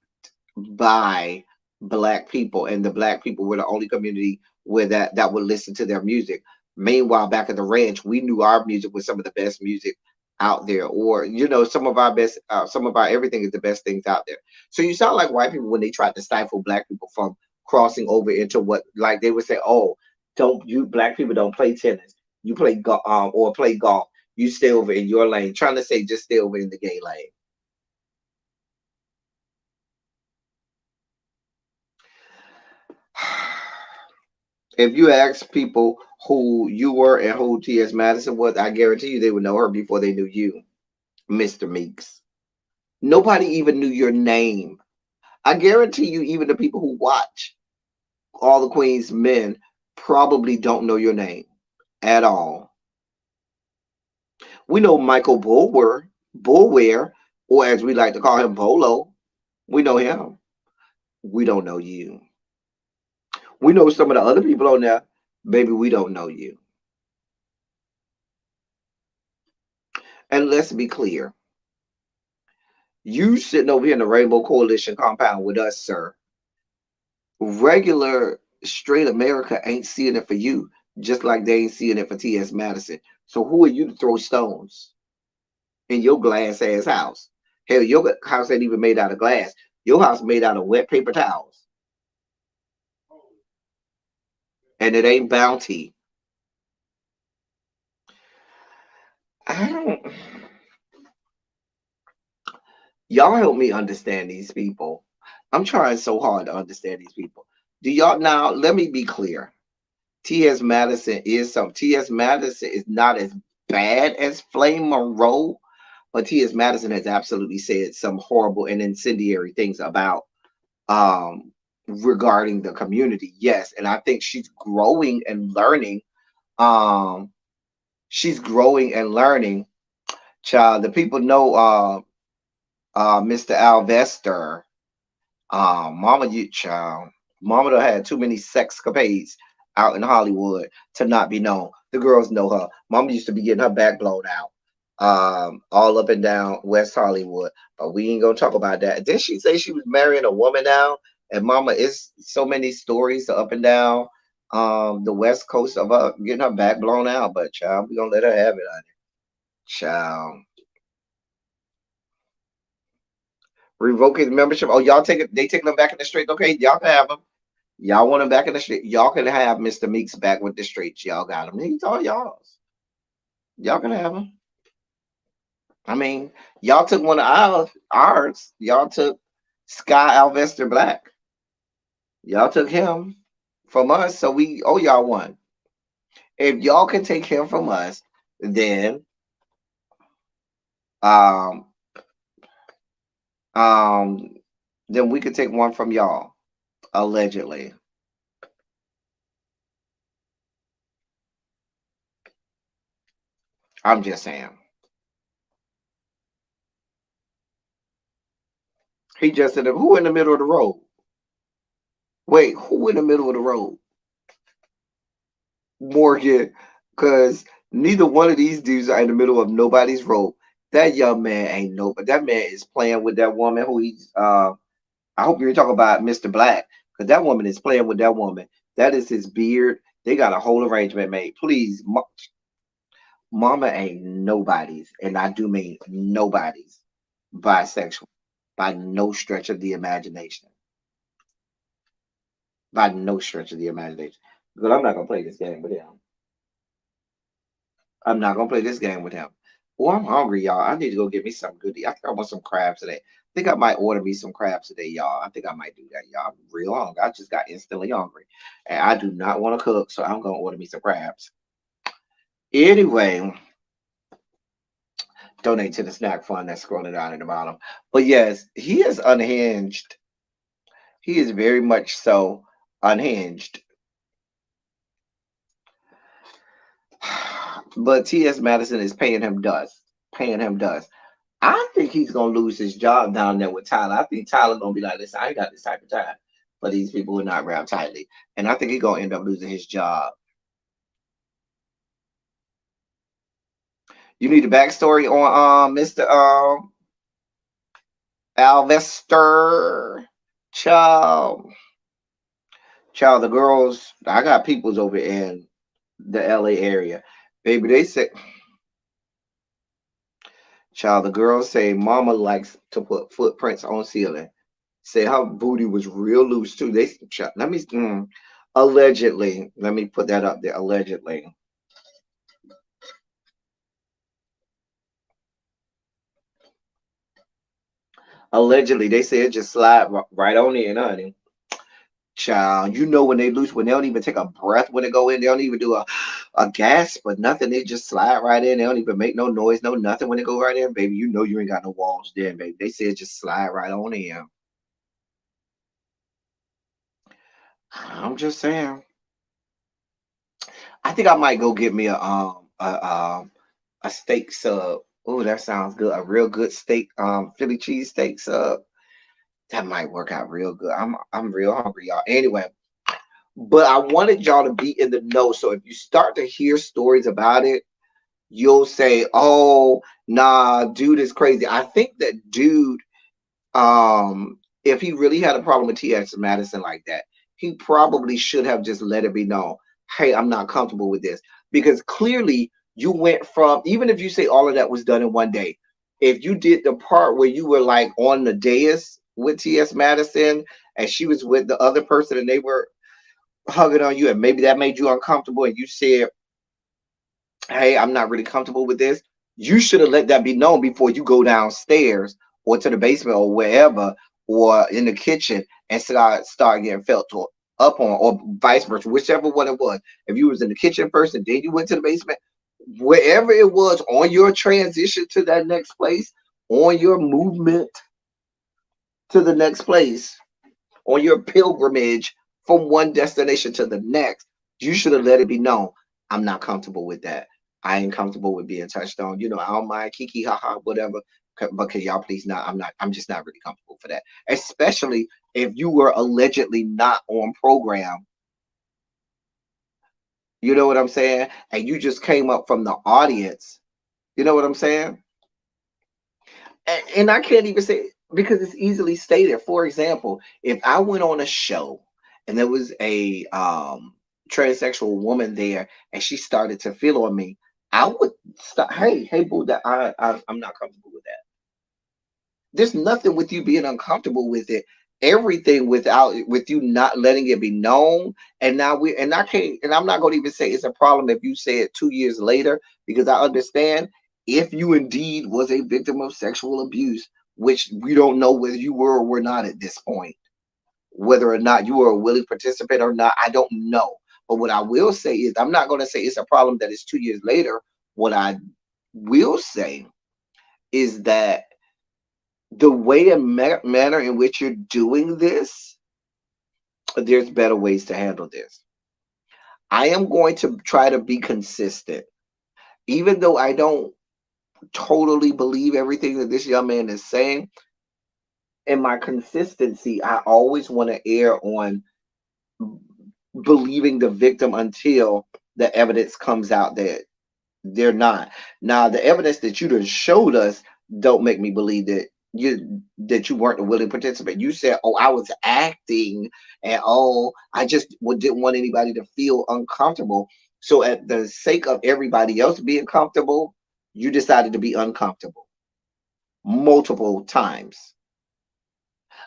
by black people, and the black people were the only community where that would listen to their music. Meanwhile, back at the ranch, we knew our music was some of the best music out there, or some of our best, some of our everything is the best things out there. So you sound like white people when they tried to stifle black people from crossing over into what, like they would say, "Oh, don't you black people don't play tennis, you play or play golf, you stay over in your lane," trying to say just stay over in the gay lane. If you ask people who you were and who T.S. Madison was, I guarantee you they would know her before they knew you, Mr. Meeks. Nobody even knew your name. I guarantee you, even the people who watch All the Queen's Men probably don't know your name at all. We know Michael Bulwer, or as we like to call him, Bolo. We know him. We don't know you. We know some of the other people on there. Baby, we don't know you. And let's be clear. You sitting over here in the Rainbow Coalition compound with us, sir. Regular straight America ain't seeing it for you, just like they ain't seeing it for T.S. Madison. So who are you to throw stones in your glass ass house? Hell, your house ain't even made out of glass. Your house made out of wet paper towels. And it ain't bounty. I don't y'all help me understand these people. I'm trying so hard to understand these people. Do y'all now let me be clear. T.S. Madison is some T.S. Madison is not as bad as Flame Monroe, but T.S. Madison has absolutely said some horrible and incendiary things about regarding the community. Yes, and I think she's growing and learning. Um she's growing and learning. Child, the people know Mr. Alvester. Mama, you child, Mama done had too many sexcapades out in Hollywood to not be known. The girls know her. Mama used to be getting her back blown out, all up and down West Hollywood. But we ain't gonna talk about that. Didn't she say she was marrying a woman now? And Mama is so many stories up and down the West Coast of her getting her back blown out. But child, we gonna let her have it, honey. Child, revoke his membership. Oh, y'all take it. They taking them back in the street. Okay, y'all can have them. Y'all want him back in the street. Y'all can have Mr. Meeks back with the streets. Y'all got him. He's all y'all's. Y'all can have him. I mean, y'all took one of ours. Y'all took Sky Alvester Black. Y'all took him from us, so we owe y'all one. If y'all can take him from us, then um um then we could take one from y'all, allegedly. I'm just saying. He just said, who in the middle of the road? Wait, who in the middle of the road? Morgan, because neither one of these dudes are in the middle of nobody's road. That young man ain't no, but that man is playing with that woman who he's. I hope you're talking about Mr. Black, because that woman is playing with that woman. That is his beard. They got a whole arrangement made. Please, Mama ain't nobody's, and I do mean nobody's bisexual by no stretch of the imagination. By no stretch of the imagination. Because I'm not gonna play this game with him. I'm not gonna play this game with him. Oh, I'm hungry, y'all. I need to go get me some good. I think I want some crabs today. I think I might order me some crabs today, y'all. I think I might do that, y'all. I'm real hungry. I just got instantly hungry, and I do not want to cook, so I'm gonna order me some crabs. Anyway, donate to the snack fund that's scrolling down at the bottom. But yes, he is unhinged. He is very much so unhinged. But T.S. Madison is paying him dust. Paying him dust. I think he's gonna lose his job down there with Tyler. I think Tyler gonna be like, listen, I ain't got this type of time for these people who are not wrapped tightly. And I think he's gonna end up losing his job. You need a backstory on Mr. Alvester. Child. Child, the girls, I got peoples over in the LA area. Baby, they say child, the girls say mama likes to put footprints on ceiling. Say her booty was real loose too. They let me allegedly. Let me put that up there. Allegedly, allegedly, they say it just slide right on in, honey. Child, you know when they loose, when they don't even take a breath when they go in, they don't even do a gasp or nothing. They just slide right in. They don't even make no noise, no nothing when they go right in, baby. You know you ain't got no walls there, baby. They say it just slide right on in. I'm just saying. I think I might go get me a steak sub. Oh, that sounds good. A real good steak, Philly cheese steak sub. That might work out real good. I'm real hungry, y'all. Anyway, but I wanted y'all to be in the know. So if you start to hear stories about it, you'll say, "Oh, nah, dude is crazy." I think that dude, if he really had a problem with T.S. Madison like that, he probably should have just let it be known. Hey, I'm not comfortable with this, because clearly you went from, even if you say all of that was done in one day, if you did the part where you were like on the dais with T.S. Madison and she was with the other person and they were hugging on you, and maybe that made you uncomfortable, and you said, "Hey, I'm not really comfortable with this," you should have let that be known before you go downstairs or to the basement or wherever or in the kitchen and start getting up on, or vice versa, whichever one it was. If you was in the kitchen first and then you went to the basement, wherever it was on your transition to that next place, on your movement to the next place, on your pilgrimage from one destination to the next, you should have let it be known. I'm not comfortable with that. I ain't comfortable with being touched on. I don't mind kiki, haha, whatever. But can y'all please not? I'm just not really comfortable for that. Especially if you were allegedly not on program. You know what I'm saying? And you just came up from the audience. You know what I'm saying? And I can't even say, because it's easily stated. For example, if I went on a show and there was a transsexual woman there and she started to feel on me, I would stop. Hey, boo, that I'm not comfortable with that. There's nothing with you being uncomfortable with it. Everything with you not letting it be known. And now I can't, and I'm not going to even say it's a problem if you say it 2 years later, because I understand if you indeed was a victim of sexual abuse, which we don't know whether you were or were not at this point, whether or not you were a willing participant or not, I don't know. But what I will say is, I'm not going to say it's a problem that it's 2 years later. What I will say is that the way and manner in which you're doing this, there's better ways to handle this. I am going to try to be consistent, even though I don't totally believe everything that this young man is saying. In my consistency, I always want to err on believing the victim until the evidence comes out that they're not. Now, the evidence that you done showed us don't make me believe that you weren't a willing participant. You said, "Oh, I was acting," and "Oh, I just didn't want anybody to feel uncomfortable." So, at the sake of everybody else being comfortable, you decided to be uncomfortable multiple times.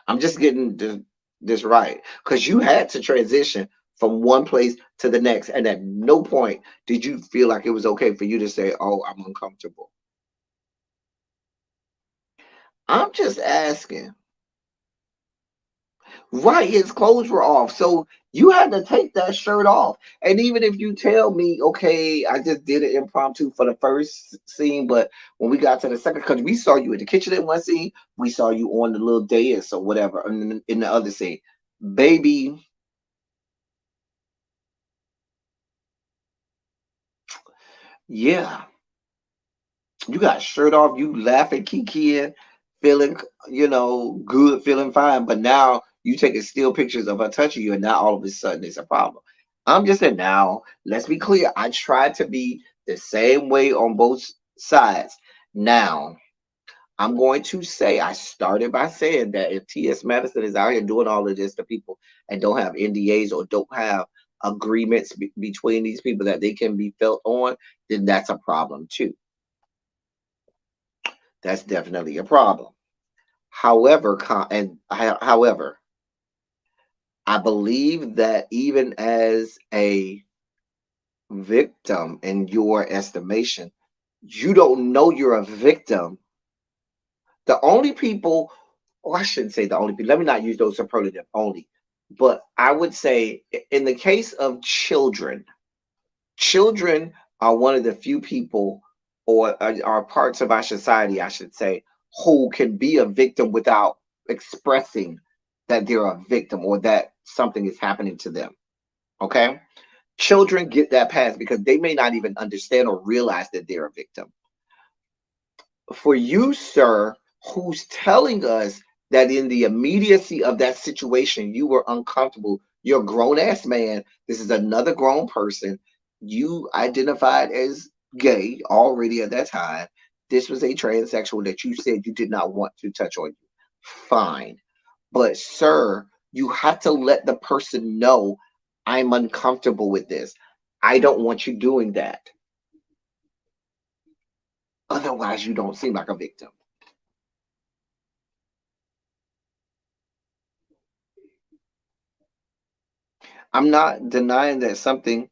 I'm just getting this right, because you had to transition from one place to the next, and at no point did you feel like it was okay for you to say, "Oh, I'm uncomfortable." I'm just asking. Right, his clothes were off, so you had to take that shirt off. And even if you tell me, "Okay, I just did it impromptu for the first scene, but when we got to the second, because we saw you in the kitchen in one scene, we saw you on the little dais or whatever in the other scene, baby." Yeah, you got shirt off, you laughing, kikiing, feeling, good, feeling fine. But now you taking still pictures of her touching you, and now all of a sudden it's a problem. I'm just saying, now, let's be clear. I tried to be the same way on both sides. Now, I'm going to say, I started by saying that if T.S. Madison is out here doing all of this to people and don't have NDAs or don't have agreements between these people that they can be felt on, then that's a problem too. That's definitely a problem. However, however, I believe that even as a victim in your estimation, you don't know you're a victim. The only people, or I shouldn't say the only people, let me not use those superlative only, but I would say in the case of children, children are one of the few people, or are parts of our society, I should say, who can be a victim without expressing that they're a victim or that something is happening to them. Okay? Children get that pass because they may not even understand or realize that they're a victim. For you, sir, who's telling us that in the immediacy of that situation, you were uncomfortable. You're a grown ass man. This is another grown person. You identified as gay already at that time. This was a transsexual that you said you did not want to touch on you. Fine. But, sir, you have to let the person know I'm uncomfortable with this. I don't want you doing that. Otherwise, you don't seem like a victim. I'm not denying that something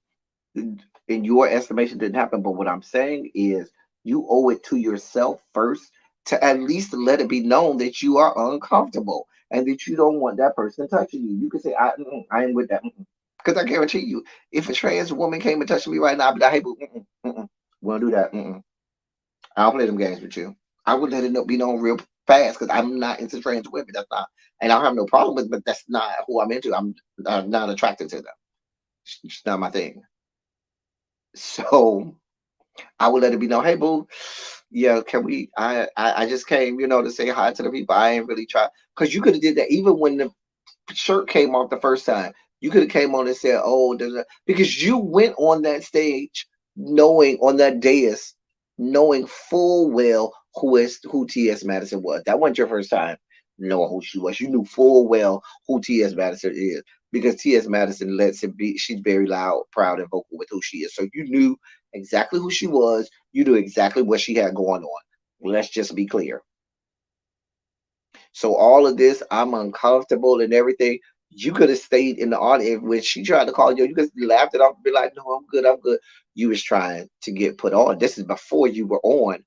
in your estimation didn't happen, but what I'm saying is you owe it to yourself first to at least let it be known that you are uncomfortable and that you don't want that person touching you. You can say, I ain't with that. Because I guarantee you, if a trans woman came and touched me right now, I'd be like, hey, boo, we don't do that. I don't play them games with you. I would let it be known real fast because I'm not into trans women. That's not, and I don't have no problem with, but that's not who I'm into. I'm not attracted to them. It's not my thing. So I would let it be known, hey boo, yeah, can we? I just came, to say hi to the people. I ain't really try because you could have did that even when the shirt came off the first time. You could have came on and said, oh, because you went on that stage knowing on that dais, knowing full well who T.S. Madison was. That wasn't your first time knowing who she was. You knew full well who T.S. Madison is because T.S. Madison lets it be. She's very loud, proud, and vocal with who she is. So you knew exactly who she was. You knew exactly what she had going on. Let's just be clear. So all of this, I'm uncomfortable and everything. You could have stayed in the audience when she tried to call you. You could have laughed it off and be like, "No, I'm good. I'm good." You was trying to get put on. This is before you were on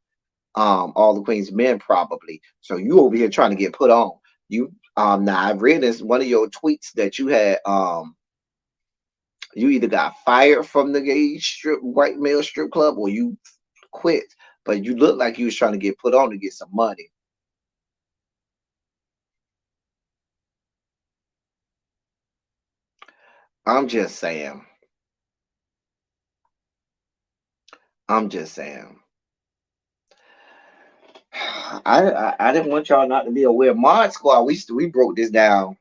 All the Queen's Men, probably. So you over here trying to get put on. You now I've read this one of your tweets that you had you either got fired from the gay white male strip club or you quit, but you look like you was trying to get put on to get some money. I'm just saying. I'm just saying. I didn't want y'all not to be aware. Mod Squad, we broke this down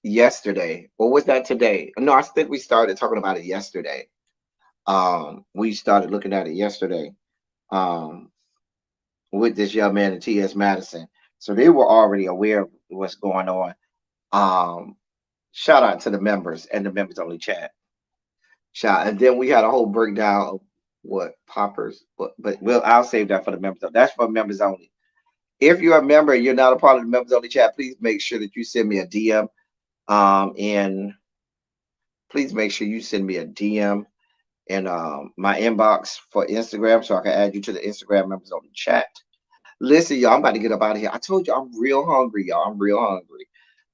yesterday. What was that today? No, I think we started talking about it yesterday. We started looking at it yesterday. Um, with this young man and T.S. Madison. So they were already aware of what's going on. Um, Shout out to the members and the members only chat. And then we had a whole breakdown of what poppers, but well, I'll save that for the members. That's for members only. If you're a member and you're not a part of the members only chat, please make sure that you send me a DM. And please make sure you send me a DM in my inbox for Instagram so I can add you to the Instagram members only chat. Listen, y'all, I'm about to get up out of here. I told you I'm real hungry, y'all. I'm real hungry.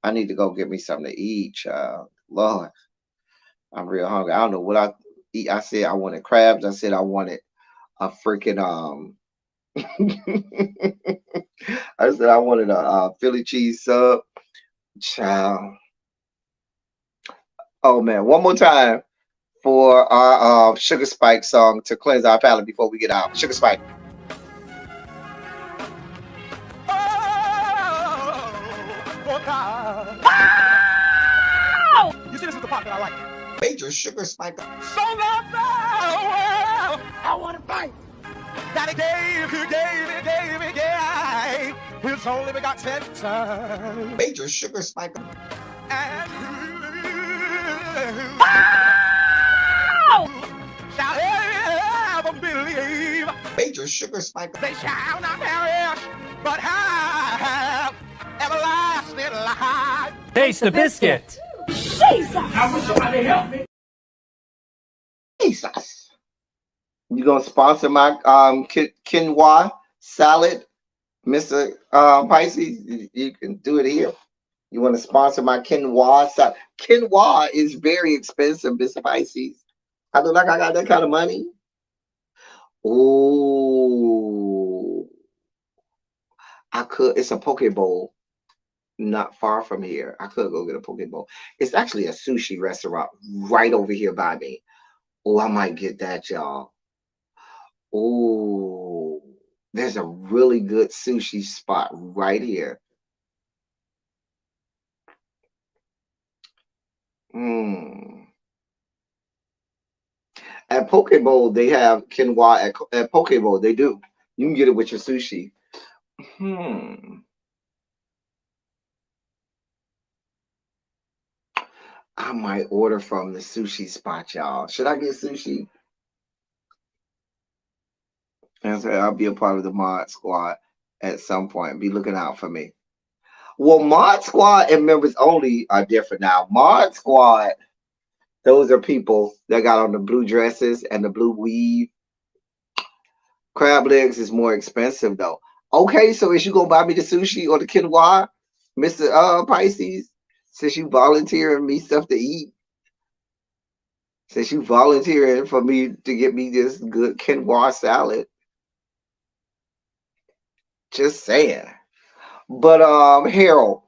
I need to go get me something to eat, child. Lord, I'm real hungry. I don't know what I eat. I said I wanted crabs. I said I wanted a freaking I said I wanted a Philly cheese sub. Child. Oh man, one more time for our Sugar Spike song to cleanse our palate before we get out. Sugar Spike. Oh, God. You see, this is the part that I like. Major Sugar Spike. So long, well, I want to fight. That he gave, his only begotten son. Major Sugar Spike. And shall ever believe Major Sugar Spike. they shall not perish, but have everlasting life. Taste the biscuit. Jesus. You gonna sponsor my quinoa salad, Mr. Pisces? You can do it here. You want to sponsor my quinoa salad? Quinoa is very expensive, Mr. Pisces. I look like I got that kind of money. Oh, I could. It's a poke bowl not far from here. I could go get a poke bowl. It's actually a sushi restaurant right over here by me. Oh, I might get that, y'all. Oh, there's a really good sushi spot right here. Hmm. At Pokeball, they have quinoa at Pokeball. They do. You can get it with your sushi. Hmm. I might order from the sushi spot, y'all. Should I get sushi? And say I'll be a part of the mod squad at some point. Be looking out for me. Well, mod squad and members only are different now. Mod squad, those are people that got on the blue dresses and the blue weave. Crab legs is more expensive though. Okay, so is you gonna buy me the sushi or the quinoa, Mister Pisces? Since you volunteering me stuff to eat, since you volunteering for me to get me this good quinoa salad, just saying. But Harold,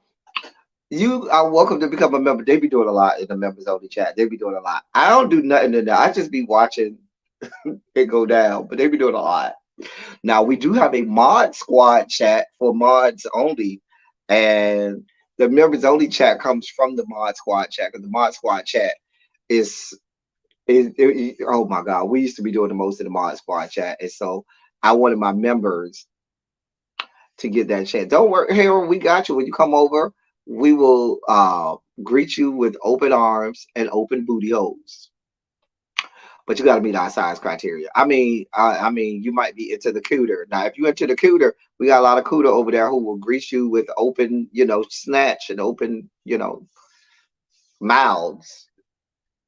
you are welcome to become a member. They be doing a lot in the members only chat. They be doing a lot. I don't do nothing in there. I just be watching it go down, but they be doing a lot. Now we do have a mod squad chat for mods only, and the members only chat comes from the mod squad chat because the mod squad chat is oh my god, we used to be doing the most in the mod squad chat, and so I wanted my members to get that chat. Don't worry, Harold, we got you. When you come over, we will greet you with open arms and open booty holes. But you got to meet our size criteria. I mean, you might be into the cooter. Now, if you into the cooter, we got a lot of cooter over there who will greet you with open, snatch and open, mouths.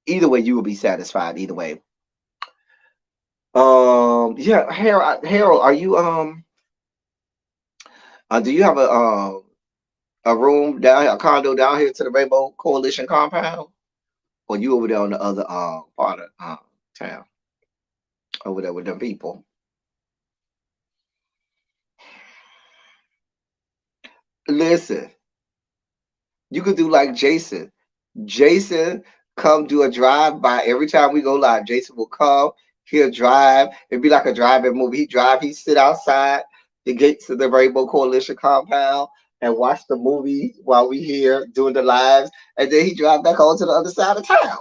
Either way, you will be satisfied. Either way. Yeah, Harold, are you do you have a room down here, a condo down here to the Rainbow Coalition compound, or you over there on the other part of town, over there with them people? Listen, you could do like Jason. Jason come do a drive by every time we go live. Jason will come, he'll drive. It'd be like a drive-in movie. He drive, he sit outside the gates of the Rainbow Coalition compound and watch the movie while we here doing the lives, and then he drive back on to the other side of town.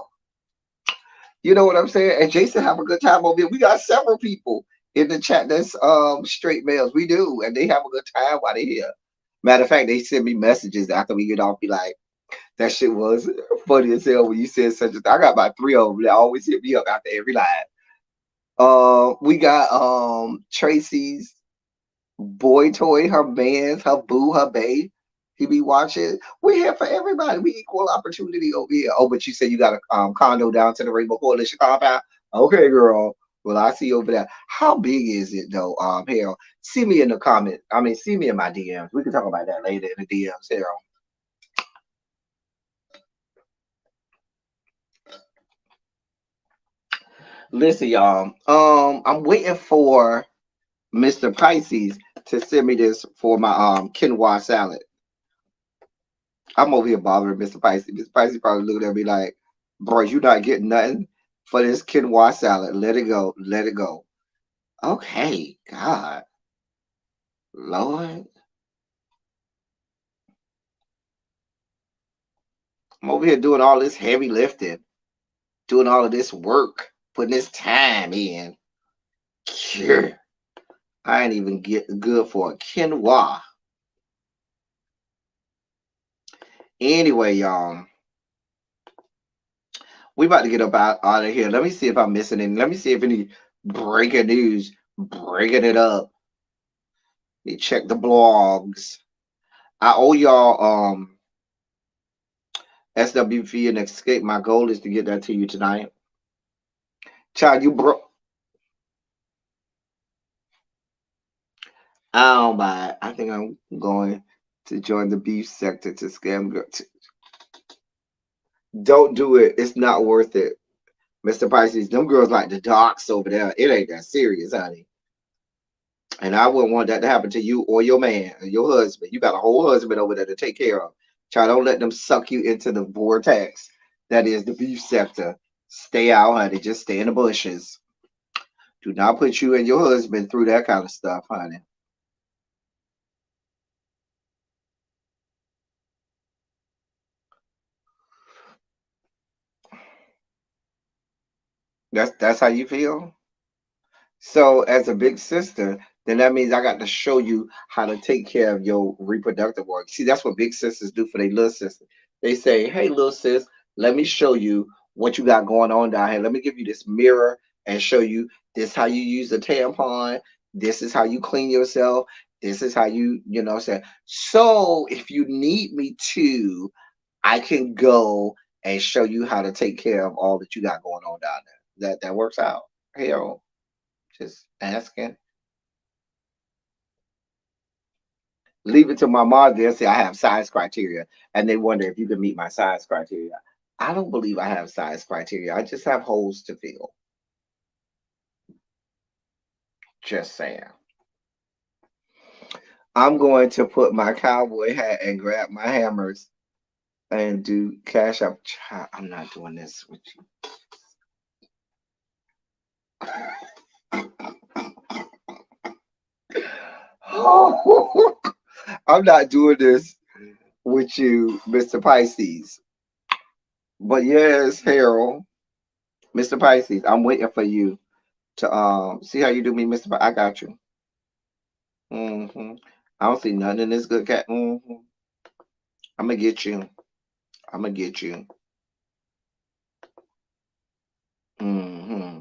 You know what I'm saying? And Jason have a good time over here. We got several people in the chat that's straight males. We do, and they have a good time while they here. Matter of fact, they send me messages after we get off, be like, that shit was funny as hell when you said such a thing. I got about three of them that always hit me up after every live. We got Tracy's boy toy, her man's, her boo, her babe. He be watching. We're here for everybody. We equal opportunity over here. Oh, but you said you got a condo down to the Rainbow Coalition compound. Okay, girl. Well, I see you over there. How big is it though? Harold, see me in the comment. I mean, see me in my DMs. We can talk about that later in the DMs, Harold. Listen, y'all. I'm waiting for Mr. Pisces to send me this for my quinoa salad. I'm over here bothering Mr. Pisces. Mr. Pisces probably looking at me like, bro, you not getting nothing for this quinoa salad. Let it go. Let it go. Okay, God, Lord. I'm over here doing all this heavy lifting, doing all of this work, putting this time in. Sure. I ain't even get good for a quinoa. Anyway, y'all, we about to get up out of here. Let me see if I'm missing any. Let me see if any breaking news, breaking it up. Let me check the blogs. I owe y'all SWV and Escape. My goal is to get that to you tonight. Child, you broke. I don't buy it. I think I'm going to join the beef sector to scam girls. Don't do it. It's not worth it. Mr. Pisces, them girls like the docks over there. It ain't that serious, honey. And I wouldn't want that to happen to you or your man or your husband. You got a whole husband over there to take care of. Child, don't let them suck you into the vortex that is the beef sector. Stay out, honey. Just stay in the bushes. Do not put you and your husband through that kind of stuff, honey. That's how you feel. So as a big sister, then that means I got to show you how to take care of your reproductive organs. See, that's what big sisters do for their little sister. They say, "Hey, little sis, let me show you what you got going on down here. Let me give you this mirror and show you this how you use a tampon. This is how you clean yourself. This is how you know, say. So if you need me to, I can go and show you how to take care of all that you got going on down there. That works out. Hell, just asking. Leave it to my mom. They'll say I have size criteria, and they wonder if you can meet my size criteria. I don't believe I have size criteria. I just have holes to fill. Just saying. I'm going to put my cowboy hat and grab my hammers and do cash up. I'm not doing this with you. I'm not doing this with you, Mr. Pisces. But yes, Harold, Mr. Pisces, I'm waiting for you to see how you do me, Mr. I got you. I don't see nothing in this good cat. I'm gonna get you. I'm gonna get you. hmm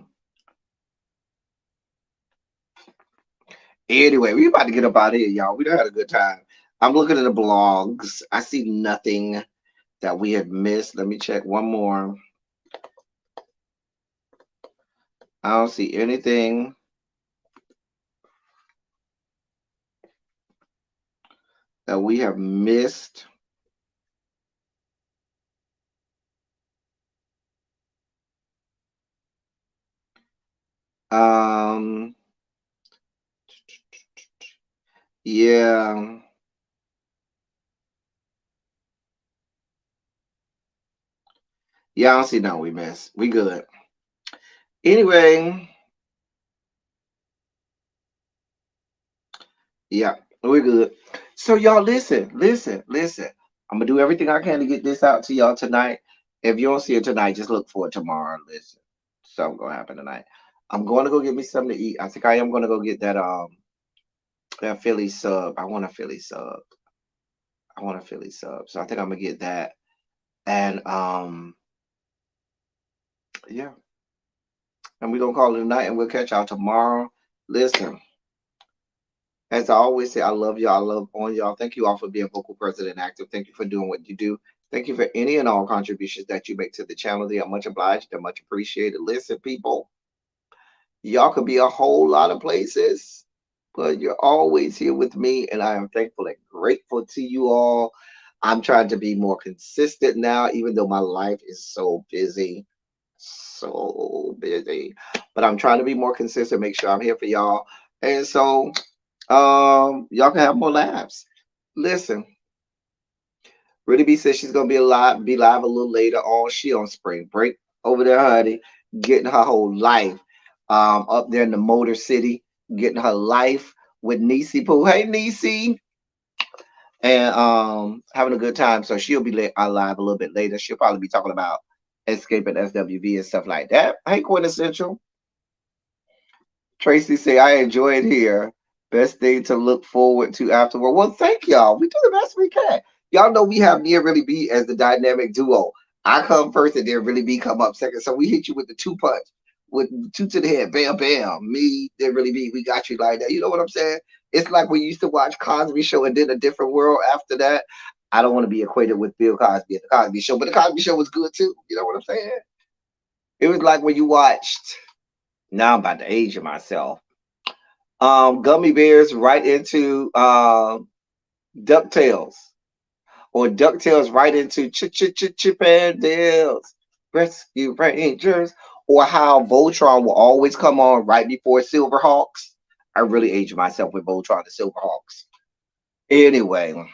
Anyway, we about to get up out of here, y'all. We done had a good time. I'm looking at the blogs. I see nothing that we have missed. Let me check one more. I don't see anything that we have missed. Um, yeah. Yeah, I don't see nothing we missed. We good. Anyway, yeah, we're good. So y'all listen. I'm gonna do everything I can to get this out to y'all tonight. If you don't see it tonight, just look for it tomorrow. Listen. Something gonna happen tonight. I'm going to go get me something to eat. I think I am gonna go get that Philly sub. I want a Philly sub. I want a Philly sub. So I think I'm gonna get that. And yeah. And we're gonna call it a night and we'll catch y'all tomorrow. Listen, as I always say, I love y'all. I love on y'all. Thank you all for being vocal, present, and active. Thank you for doing what you do. Thank you for any and all contributions that you make to the channel. They are much obliged and much appreciated. Listen, people, y'all could be a whole lot of places, but you're always here with me, and I am thankful and grateful to you all. I'm trying to be more consistent now, even though my life is so busy. So busy. But I'm trying to be more consistent, make sure I'm here for y'all. And so y'all can have more laughs. Listen, Rudy B says she's gonna be live a little later on. She on spring break over there, honey, getting her whole life. Up there in the Motor City, getting her life with Niecy Pooh. Hey Niecy. And having a good time. So she'll be live a little bit later. She'll probably be talking about escaping SWV and stuff like that. Hey Quintessential. Tracy say I enjoy it here. Best thing to look forward to afterward. Well, thank y'all. We do the best we can. Y'all know we have me and Really B as the dynamic duo. I come first and then Really B come up second. So we hit you with the two punch, with two to the head, bam, bam. Me, then Really B, we got you like that. You know what I'm saying? It's like we used to watch Cosby Show and then A Different World after that. I don't want to be equated with Bill Cosby at the Cosby Show, but the Cosby Show was good too. You know what I'm saying? It was like when you watched. Now I'm about to age myself. Gummy bears right into DuckTales, or DuckTales right into Chip and Dale's Rescue Rangers, or how Voltron will always come on right before Silverhawks. I really aged myself with Voltron and Silverhawks. Anyway,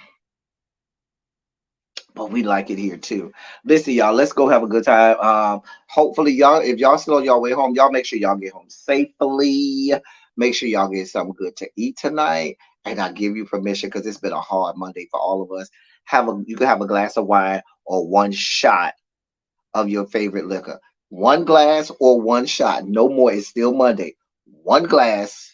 but we like it here too. Listen, y'all, let's go have a good time. Hopefully, y'all, if y'all still on y'all way home, y'all make sure y'all get home safely. Make sure y'all get something good to eat tonight. And I give you permission because it's been a hard Monday for all of us. You can have a glass of wine or one shot of your favorite liquor. One glass or one shot. No more. It's still Monday. One glass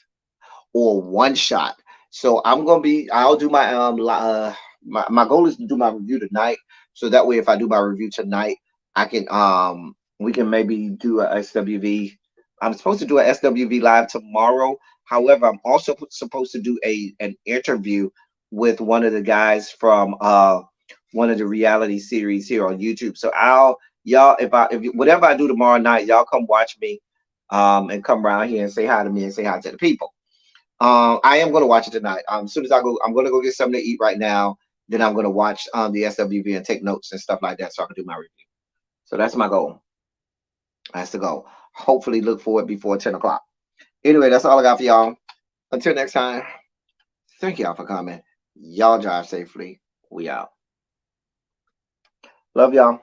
or one shot. So I'll do my my goal is to do my review tonight. So that way if I do my review tonight, I can we can maybe do a SWV. I'm supposed to do a SWV live tomorrow. However, I'm also supposed to do an interview with one of the guys from one of the reality series here on YouTube. So I'll y'all if whatever I do tomorrow night, y'all come watch me and come around here and say hi to me and say hi to the people. I am going to watch it tonight. As soon as I go, I'm going to go get something to eat right now. Then I'm going to watch the SWV and take notes and stuff like that so I can do my review. So that's my goal. That's the goal. Hopefully, look for it before 10 o'clock. Anyway, that's all I got for y'all. Until next time, thank y'all for coming. Y'all drive safely. We out. Love y'all.